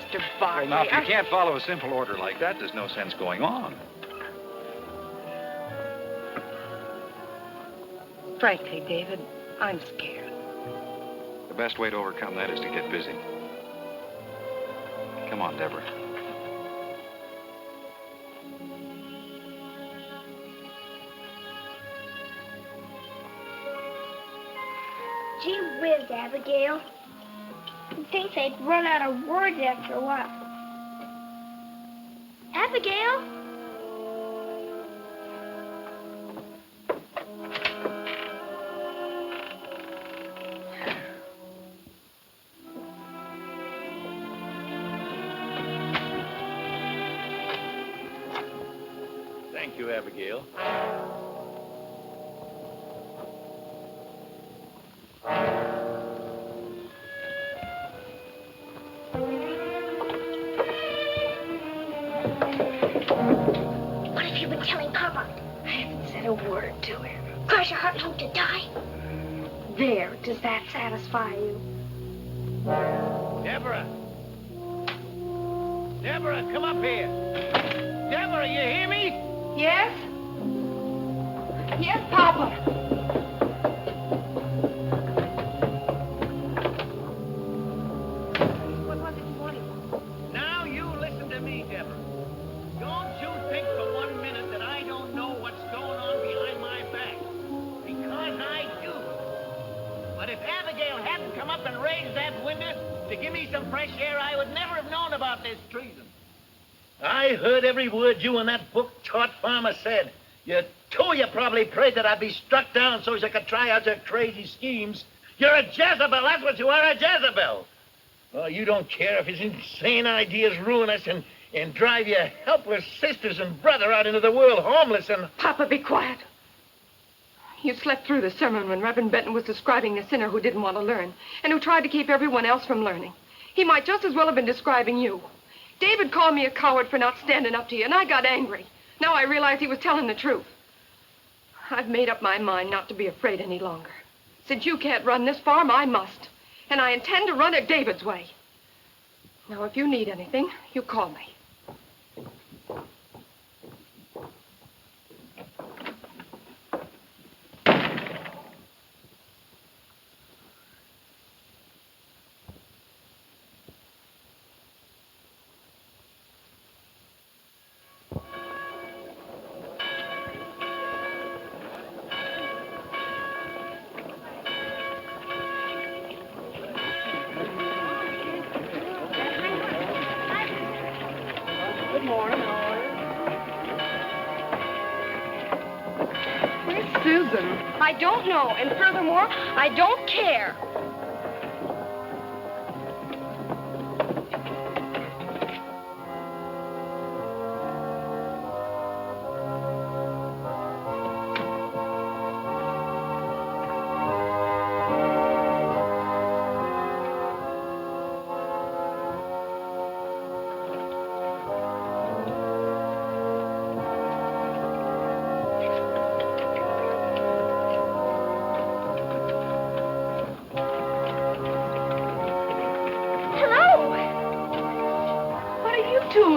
Mr. Barkley, Well, now, if you can't follow a simple order like that, there's no sense going on. Frankly, David, I'm scared. The best way to overcome that is to get busy. Come on, Deborah. Gee whiz, Abigail. You'd think they'd run out of words after a while. Abigail? Thank you, Abigail. What have you been telling Papa? I haven't said a word to him. Cause your heart hope to die? There, does that satisfy you? Deborah! Deborah, come up here. Deborah, you hear me? Yes? Yes, Papa. What was it you wanted? Now you listen to me, Deborah. Don't you think for 1 minute that I don't know what's going on behind my back. Because I do. But if Abigail hadn't come up and raised that window to give me some fresh air, I would never have known about this treason. I heard every word you and that book-taught farmer said. You probably prayed that I'd be struck down so as I could try out your crazy schemes. You're a Jezebel, that's what you are, a Jezebel. Oh, you don't care if his insane ideas ruin us and drive your helpless sisters and brother out into the world homeless and... Papa, be quiet. You slept through the sermon when Reverend Benton was describing the sinner who didn't want to learn and who tried to keep everyone else from learning. He might just as well have been describing you. David called me a coward for not standing up to you, and I got angry. Now I realize he was telling the truth. I've made up my mind not to be afraid any longer. Since you can't run this farm, I must. And I intend to run it David's way. Now, if you need anything, you call me. Susan. I don't know, and furthermore, I don't care.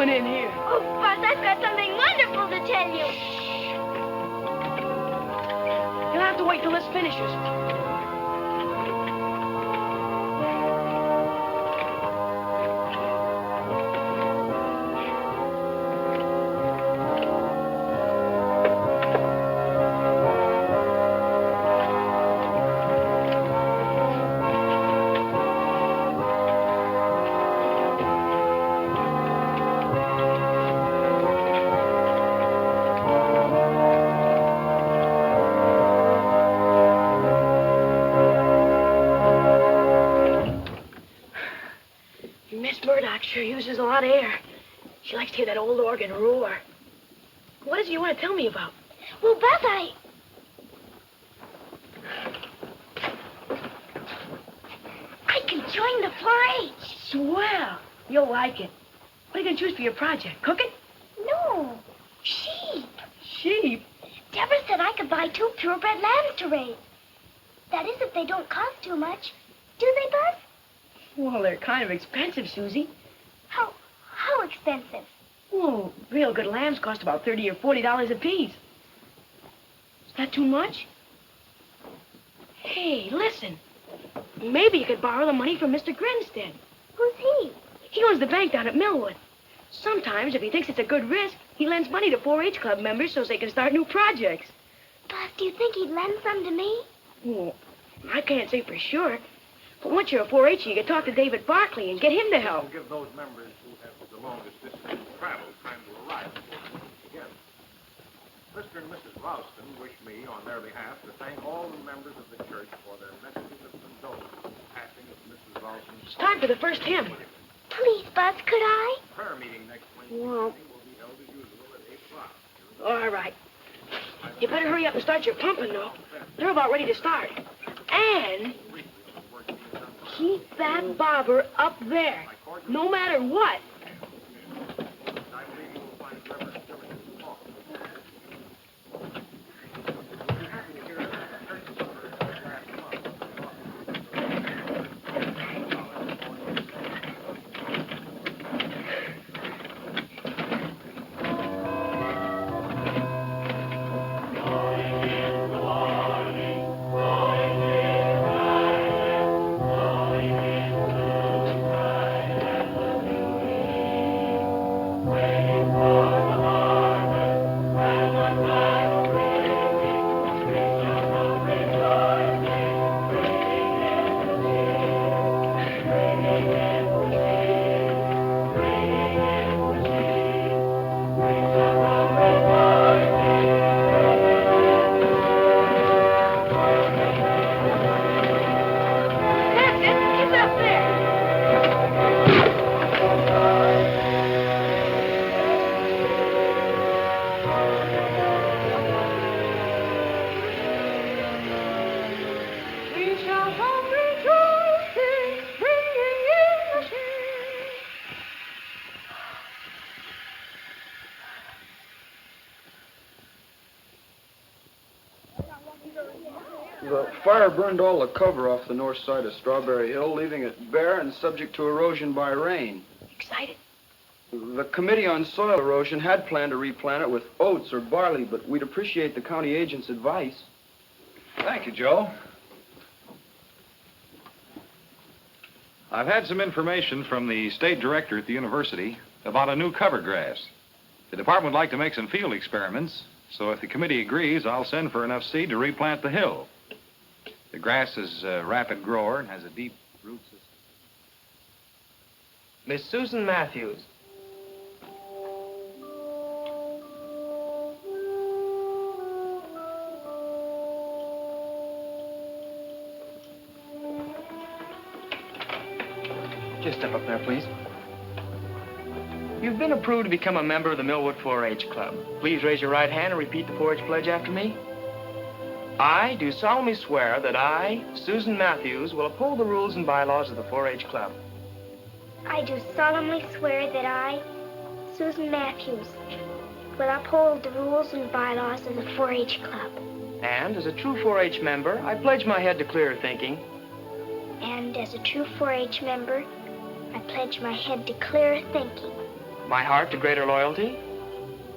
In here. Oh, Buzz, I've got something wonderful to tell you. You'll have to wait till this finishes. Sure uses a lot of air. She likes to hear that old organ roar. What is it you want to tell me about? Well, Buzz, I can join the 4-H. Swell. You'll like it. What are you going to choose for your project? Cook it? No, sheep. Sheep? Deborah said I could buy 2 purebred lambs to raise. That is, if they don't cost too much. Do they, Buzz? Well, they're kind of expensive, Susie. How expensive? Well, real good lambs cost about $30 or $40 apiece. Is that too much? Hey, listen. Maybe you could borrow the money from Mr. Grinstead. Who's he? He owns the bank down at Millwood. Sometimes, if he thinks it's a good risk, he lends money to 4-H club members so they can start new projects. Buzz, do you think he'd lend some to me? Well, I can't say for sure. But once you're a 4-H, you can talk to David Barkley and get him to help. We'll give those members who have the longest distance to travel time to arrive before we meet together. Mr. and Mrs. Ralston wish me, on their behalf, to thank all the members of the church for their messages of condolence in the passing of Mrs. Ralston's... It's time for the first hymn. Please, Buzz, could I? Prayer meeting next Wednesday Well, evening will be held as usual at 8 o'clock. all right. You better hurry up and start your pumping, though. They're about ready to start. And keep that bobber up there, no matter what. I believe you will find Reverend Jefferson's talk. Waiting for the home rejoicing, bringing in the shade. The fire burned all the cover off the north side of Strawberry Hill, leaving it bare and subject to erosion by rain. Excited? The Committee on Soil Erosion had planned to replant it with oats or barley, but we'd appreciate the county agent's advice. Thank you, Joe. I've had some information from the state director at the university about a new cover grass. The department would like to make some field experiments, so if the committee agrees, I'll send for enough seed to replant the hill. The grass is a rapid grower and has a deep root system. Miss Susan Matthews. Just step up there, please. You've been approved to become a member of the Millwood 4-H Club. Please raise your right hand and repeat the 4-H pledge after me. I do solemnly swear that I, Susan Matthews, will uphold the rules and bylaws of the 4-H Club. I do solemnly swear that I, Susan Matthews, will uphold the rules and bylaws of the 4-H Club. And as a true 4-H member, I pledge my head to clearer thinking. And as a true 4-H member, I pledge my head to clearer thinking, My heart to greater loyalty.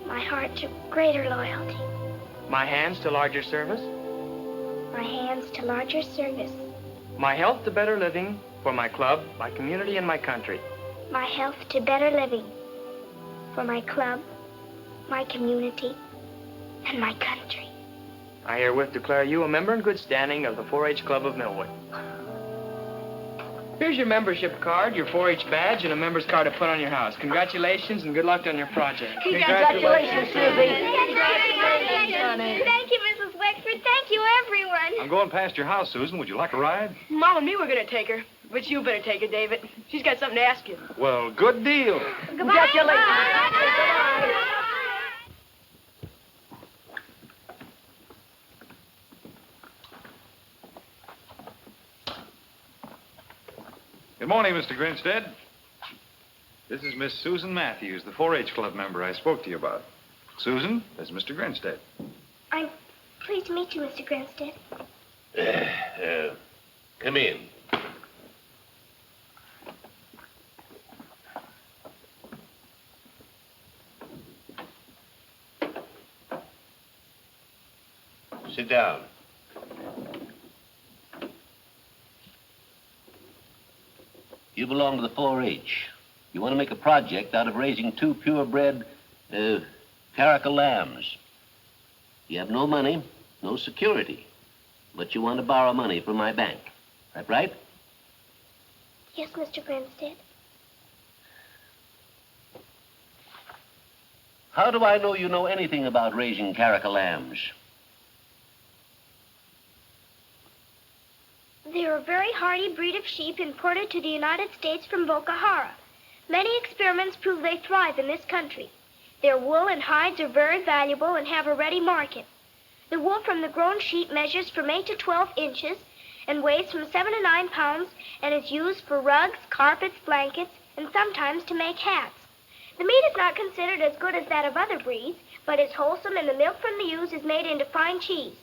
my heart to greater loyalty, My hands to larger service. my hands to larger service, My health to better living for my club, my community, and my country. my health to better living for my club, my community, and my country. I herewith declare you a member in good standing of the 4-H Club of Millwood. Here's your membership card, your 4-H badge, and a member's card to put on your house. Congratulations and good luck on your project. Congratulations, Susie. Congratulations, honey. Thank you, Mrs. Wexford. Thank you, everyone. I'm going past your house, Susan. Would you like a ride? Mom and me were going to take her, but you better take her, David. She's got something to ask you. Well, good deal. Congratulations. Good morning, Mr. Grinstead. This is Miss Susan Matthews, the 4-H Club member I spoke to you about. Susan, this is Mr. Grinstead. I'm pleased to meet you, Mr. Grinstead. Come in. Sit down. You belong to the 4-H. You want to make a project out of raising 2 purebred, Caracal lambs. You have no money, no security, but you want to borrow money from my bank. That right? Yes, Mr. Grinstead. How do I know you know anything about raising Caracal lambs? They're a very hardy breed of sheep imported to the United States from Boca Jara. Many experiments prove they thrive in this country. Their wool and hides are very valuable and have a ready market. The wool from the grown sheep measures from 8 to 12 inches and weighs from 7 to 9 pounds and is used for rugs, carpets, blankets, and sometimes to make hats. The meat is not considered as good as that of other breeds, but is wholesome, and the milk from the ewes is made into fine cheese.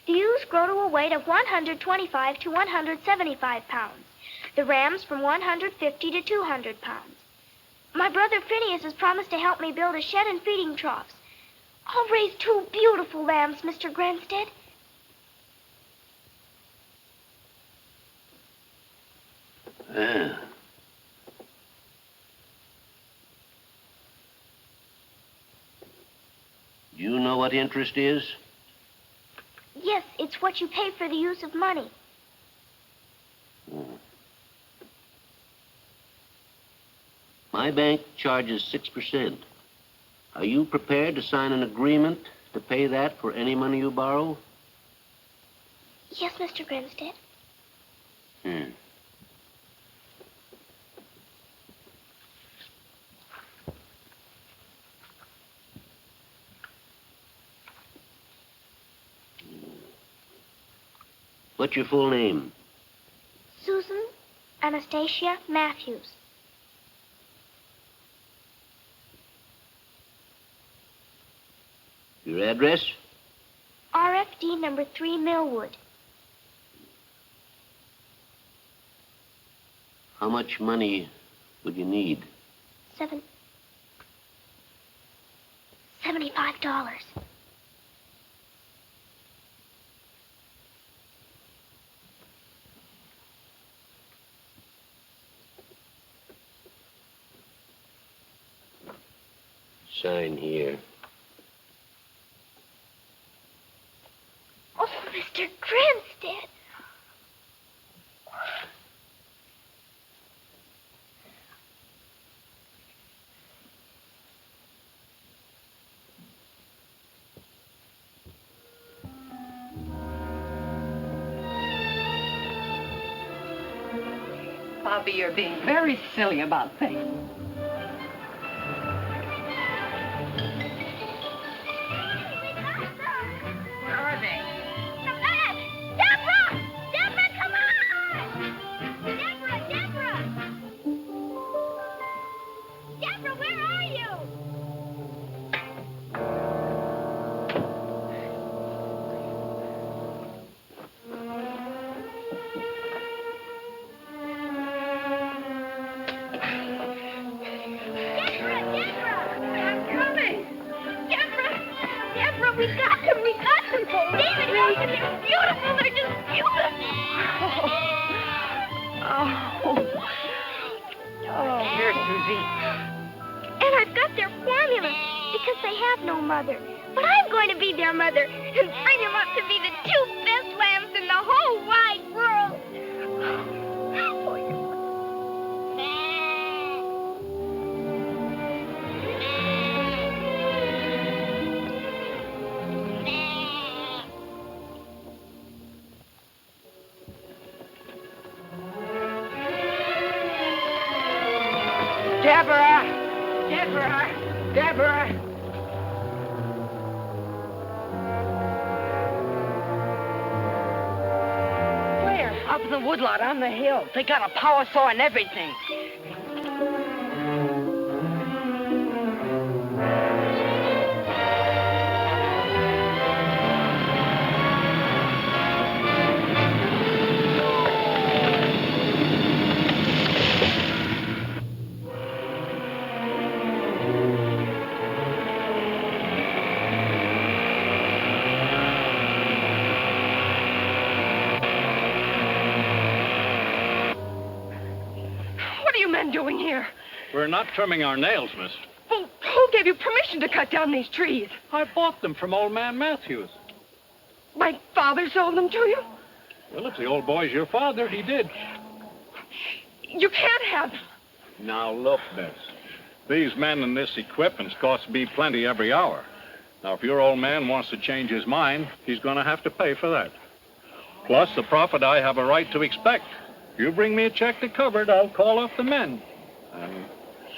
The ewes grow to a weight of 125 to 175 pounds. The rams from 150 to 200 pounds. My brother Phineas has promised to help me build a shed and feeding troughs. I'll raise 2 beautiful lambs, Mr. Grinstead. You know what interest is? Yes, it's what you pay for the use of money. My bank charges 6%. Are you prepared to sign an agreement to pay that for any money you borrow? Yes, Mr. Grinstead. What's your full name? Susan Anastasia Matthews. Your address? RFD number 3 Millwood. How much money would you need? $75. Sign here. Oh, Mr. Grinstead. Poppy, you're being very silly about things. Where are they? Come back! Deborah! Deborah, come on! Deborah, Deborah! Deborah, where are you? We got them! We got them! David, look! They're beautiful! They're just beautiful! Here, Susie. And I've got their formula because they have no mother. But I'm going to be their mother and bring them up to be the 2 best lambs in the whole wide world. Deborah! Deborah! Deborah! Where? Up in the woodlot on the hill. They got a power saw and everything. Doing here? We're not trimming our nails, miss. Well, who gave you permission to cut down these trees? I bought them from old man Matthews. My father sold them to you? Well, if the old boy's your father, he did. You can't have them. Now, look, miss. These men and this equipment's cost me plenty every hour. Now, if your old man wants to change his mind, he's going to have to pay for that. Plus, the profit I have a right to expect. You bring me a check to cover it, I'll call off the men. And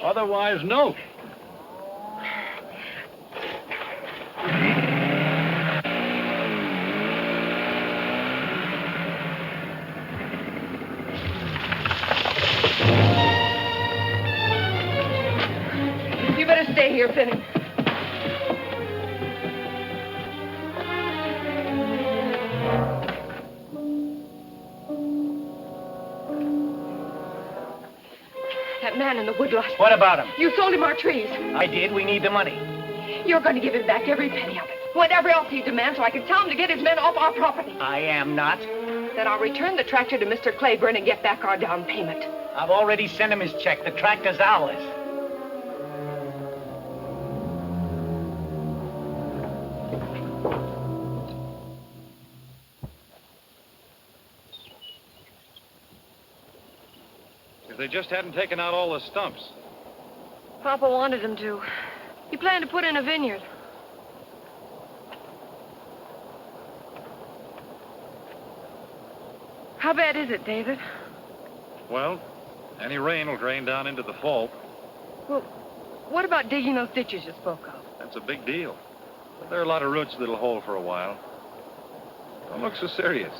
otherwise, no. You better stay here, Finney. That man in the woodlot. What about him? You sold him our trees. I did. We need the money. You're going to give him back every penny of it. Whatever else he demands, so I can tell him to get his men off our property. I am not. Then I'll return the tractor to Mr. Claiborne and get back our down payment. I've already sent him his check. The tractor's ours. If they just hadn't taken out all the stumps. Papa wanted him to. He planned to put in a vineyard. How bad is it, David? Well, any rain will drain down into the fault. Well, what about digging those ditches you spoke of? That's a big deal. But there are a lot of roots that'll hold for a while. Don't look so serious.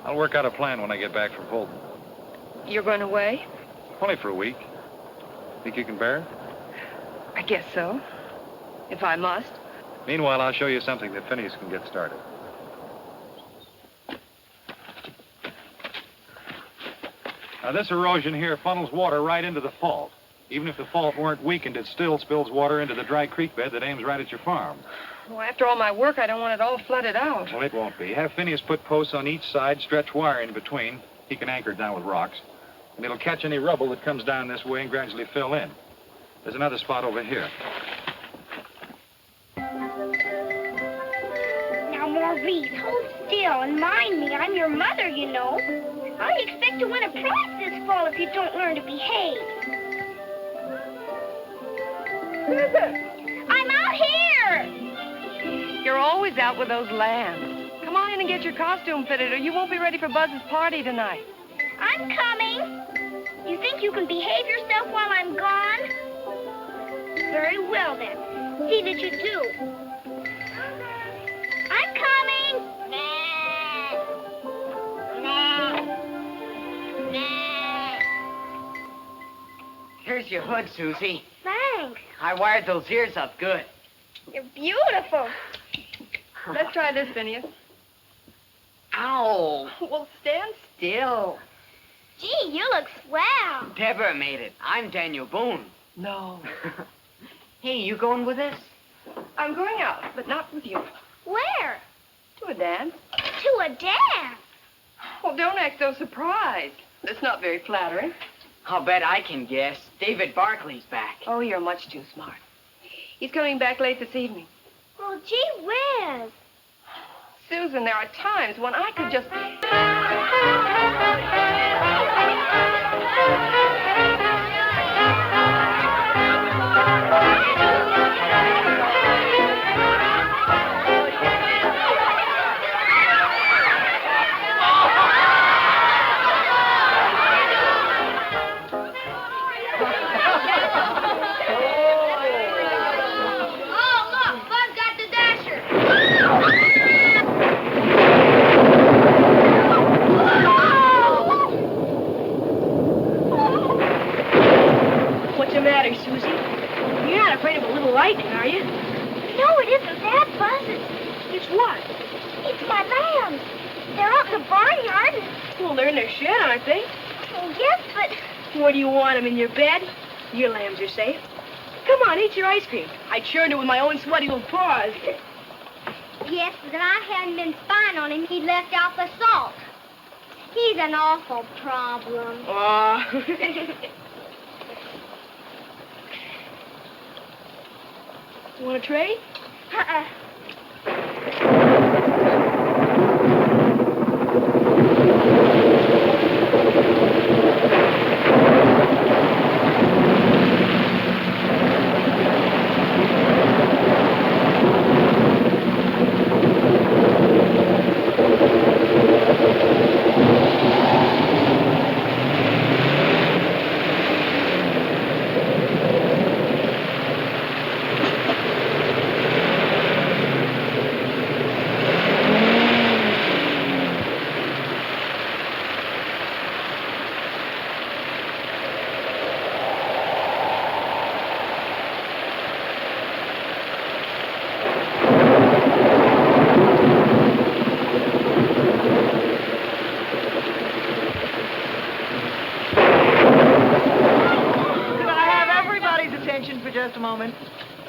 I'll work out a plan when I get back from Fulton. You're going away? Only for a week. Think you can bear it? I guess so. If I must. Meanwhile, I'll show you something that Phineas can get started. Now, this erosion here funnels water right into the fault. Even if the fault weren't weakened, it still spills water into the dry creek bed that aims right at your farm. Well, after all my work, I don't want it all flooded out. Well, it won't be. Have Phineas put posts on each side, stretch wire in between. He can anchor it down with rocks. And it'll catch any rubble that comes down this way and gradually fill in. There's another spot over here. Now, Maurice, hold still and mind me. I'm your mother, you know. I expect to win a prize this fall if you don't learn to behave. I'm out here! You're always out with those lambs. Come on in and get your costume fitted, or you won't be ready for Buzz's party tonight. I'm coming. You think you can behave yourself while I'm gone? Very well, then. See that you do. I'm coming. Here's your hood, Susie. Thanks. I wired those ears up good. You're beautiful. Let's try this, Phineas. Ow. Well, stand still. Gee, you look swell. Deborah made it. I'm Daniel Boone. No. Hey, you going with us? I'm going out, but not with you. Where? To a dance. To a dance. Well, don't act so surprised. That's not very flattering. I'll bet I can guess. David Barkley's back. Oh, you're much too smart. He's coming back late this evening. Well, gee whiz. Susan, there are times when I could just... lightning, are you? No, it isn't that, Buzz. It's what? It's my lambs. They're out in the barnyard. Well, they're in their shed, aren't they? Well, yes, but... What, do you want them in your bed? Your lambs are safe. Come on, eat your ice cream. I churned it with my own sweaty little paws. Yes, but if I hadn't been spying on him, he'd left out the salt. He's an awful problem. Aw. You want a trade? Uh-uh.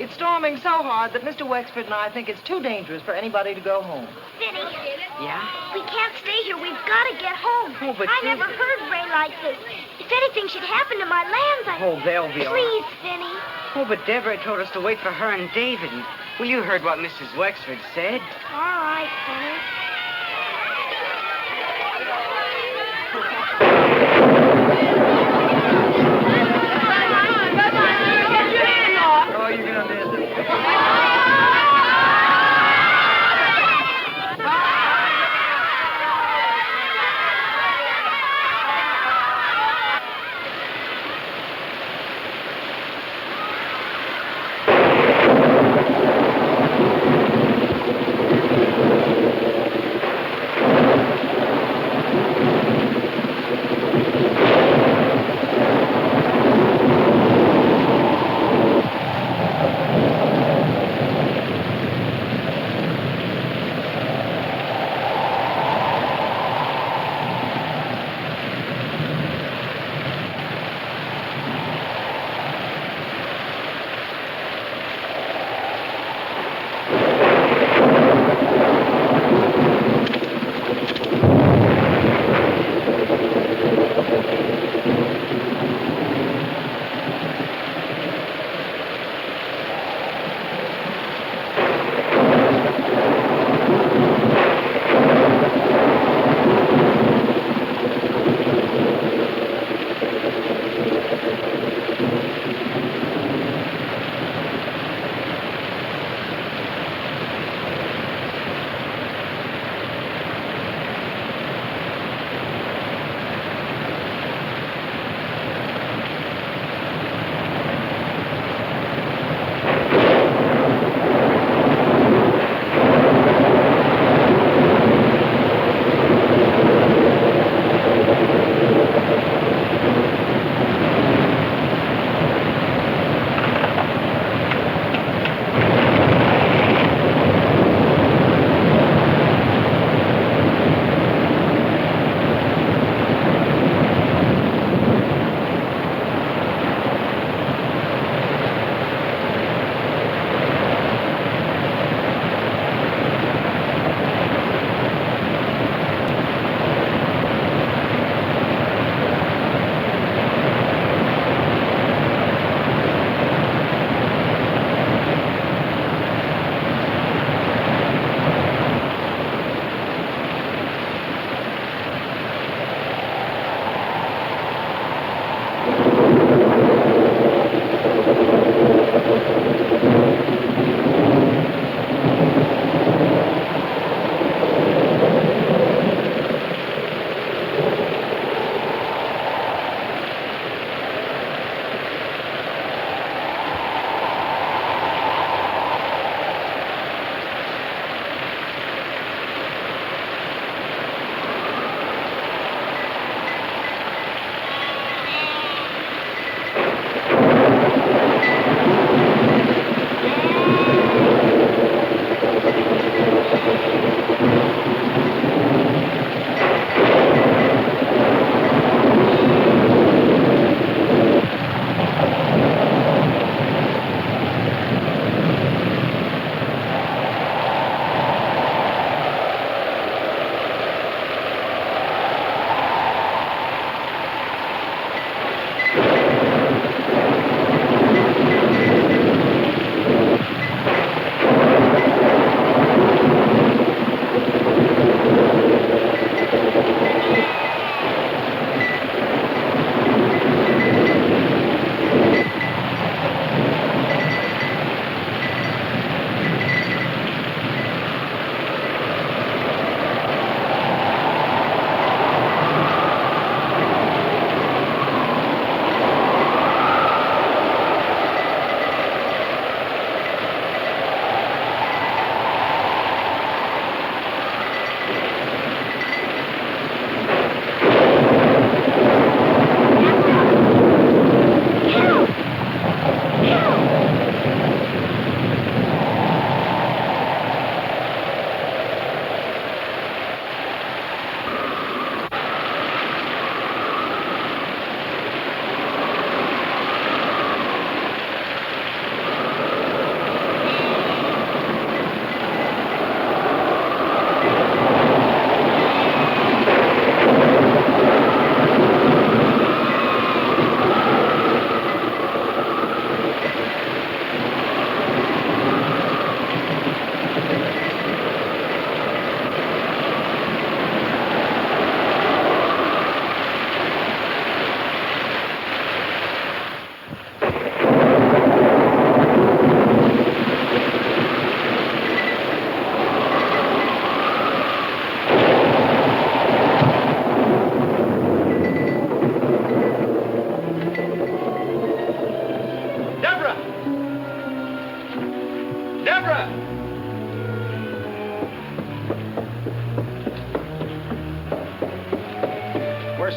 It's storming so hard that Mr. Wexford and I think it's too dangerous for anybody to go home. Vinny. Yeah? We can't stay here. We've got to get home. Oh, but I never heard rain like this. If anything should happen to my lambs, Oh, they'll be all right. Please, Vinny. Oh, but Deborah told us to wait for her and David. Well, you heard what Mrs. Wexford said. All right, Vinny. Oh, you're gonna miss it.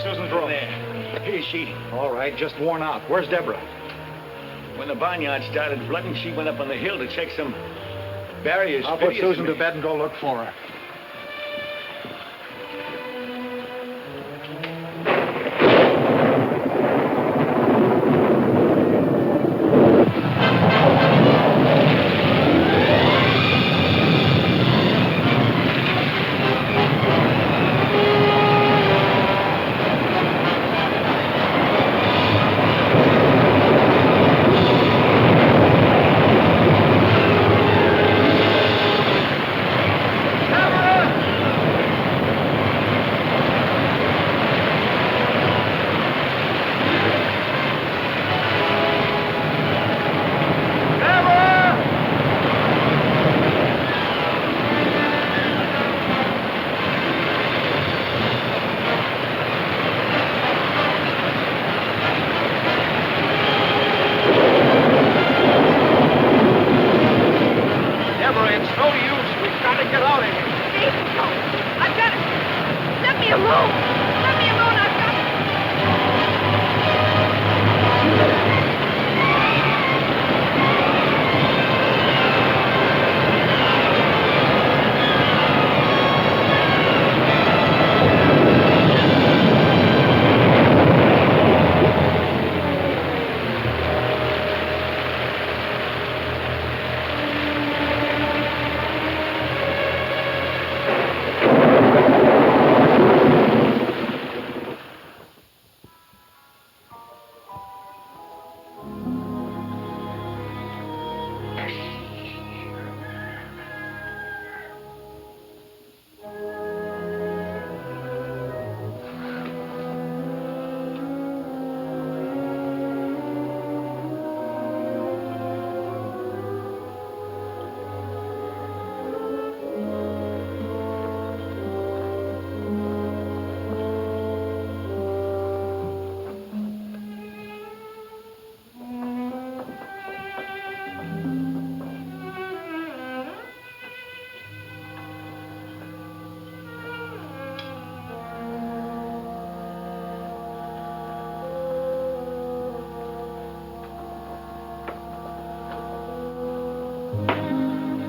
Susan's room? Here is she. All right, just worn out. Where's Deborah? When the barnyard started flooding, she went up on the hill to check some barriers. I'll put Susan to bed and go look for her.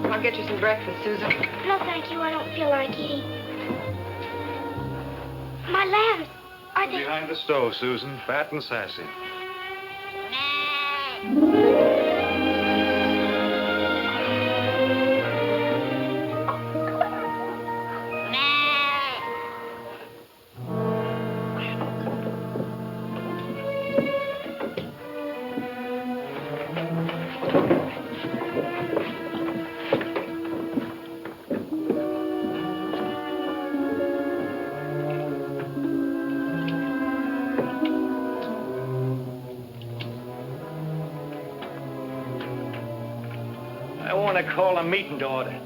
I'll get you some breakfast, Susan. No, thank you. I don't feel like eating. My lambs, are they... Behind the stove, Susan, fat and sassy. Call a meeting to order.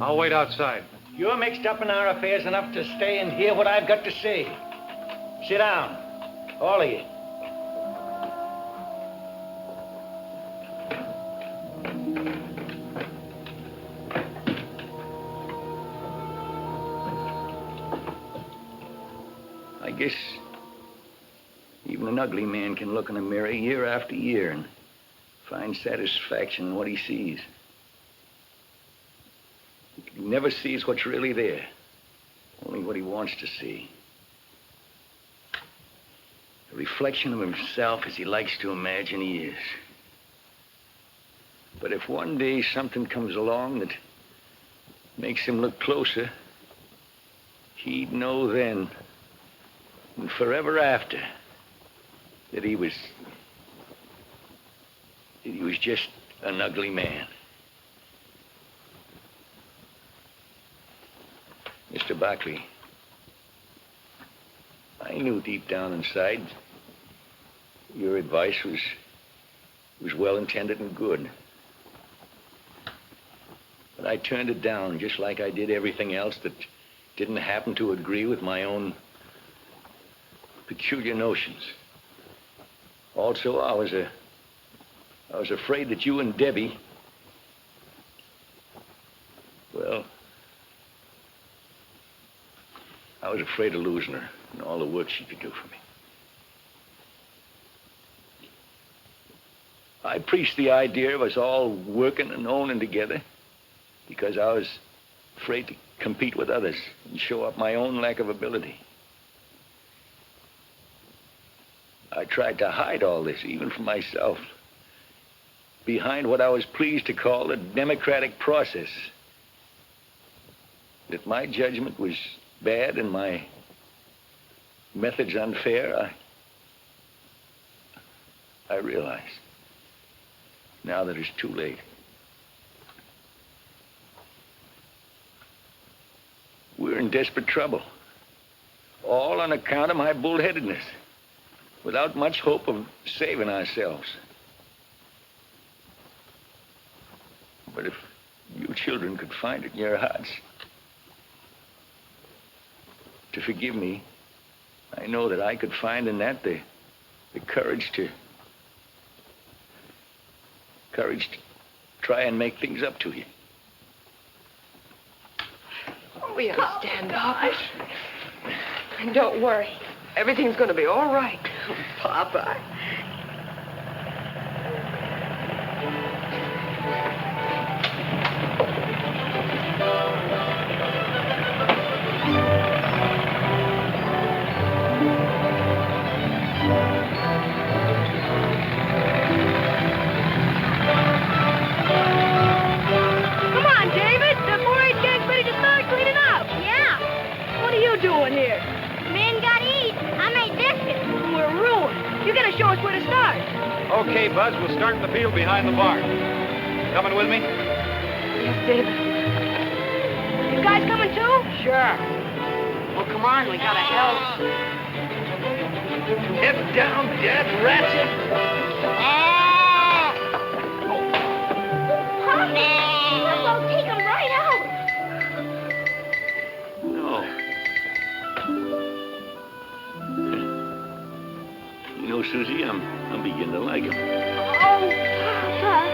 I'll wait outside. You're mixed up in our affairs enough to stay and hear what I've got to say. Sit down, all of you. I guess even an ugly man can look in a mirror year after year and find satisfaction in what he sees. He never sees what's really there, only what he wants to see. A reflection of himself as he likes to imagine he is. But if one day something comes along that makes him look closer, he'd know then and forever after that he was just an ugly man. Mr. Barkley, I knew deep down inside your advice was well-intended and good. But I turned it down just like I did everything else that didn't happen to agree with my own peculiar notions. Also, I was afraid that you and Debbie, well, I was afraid afraid of losing her and all the work she could do for me. I preached the idea of us all working and owning together because I was afraid to compete with others and show up my own lack of ability. I tried to hide all this, even from myself, behind what I was pleased to call the democratic process. That my judgment was bad and my methods unfair, I realize now that it's too late. We're in desperate trouble, all on account of my bullheadedness, without much hope of saving ourselves. But if you children could find it in your hearts to forgive me, I know that I could find in that the courage to try and make things up to you. We understand, Papa. And don't worry. Everything's going to be all right. Papa. Come on, David. The 4-H gang's ready to start cleaning up. Yeah. What are you doing here? Men gotta eat. I made biscuits. We're ruined. You gotta show us where to start. Okay, Buzz, we'll start in the field behind the barn. Coming with me? Yes, David. You guys coming too? Sure. Well, come on, we gotta help. Get down, dead rats! Papa, take him right out. No. You know, Susie, I'm beginning to like him. Oh, Papa.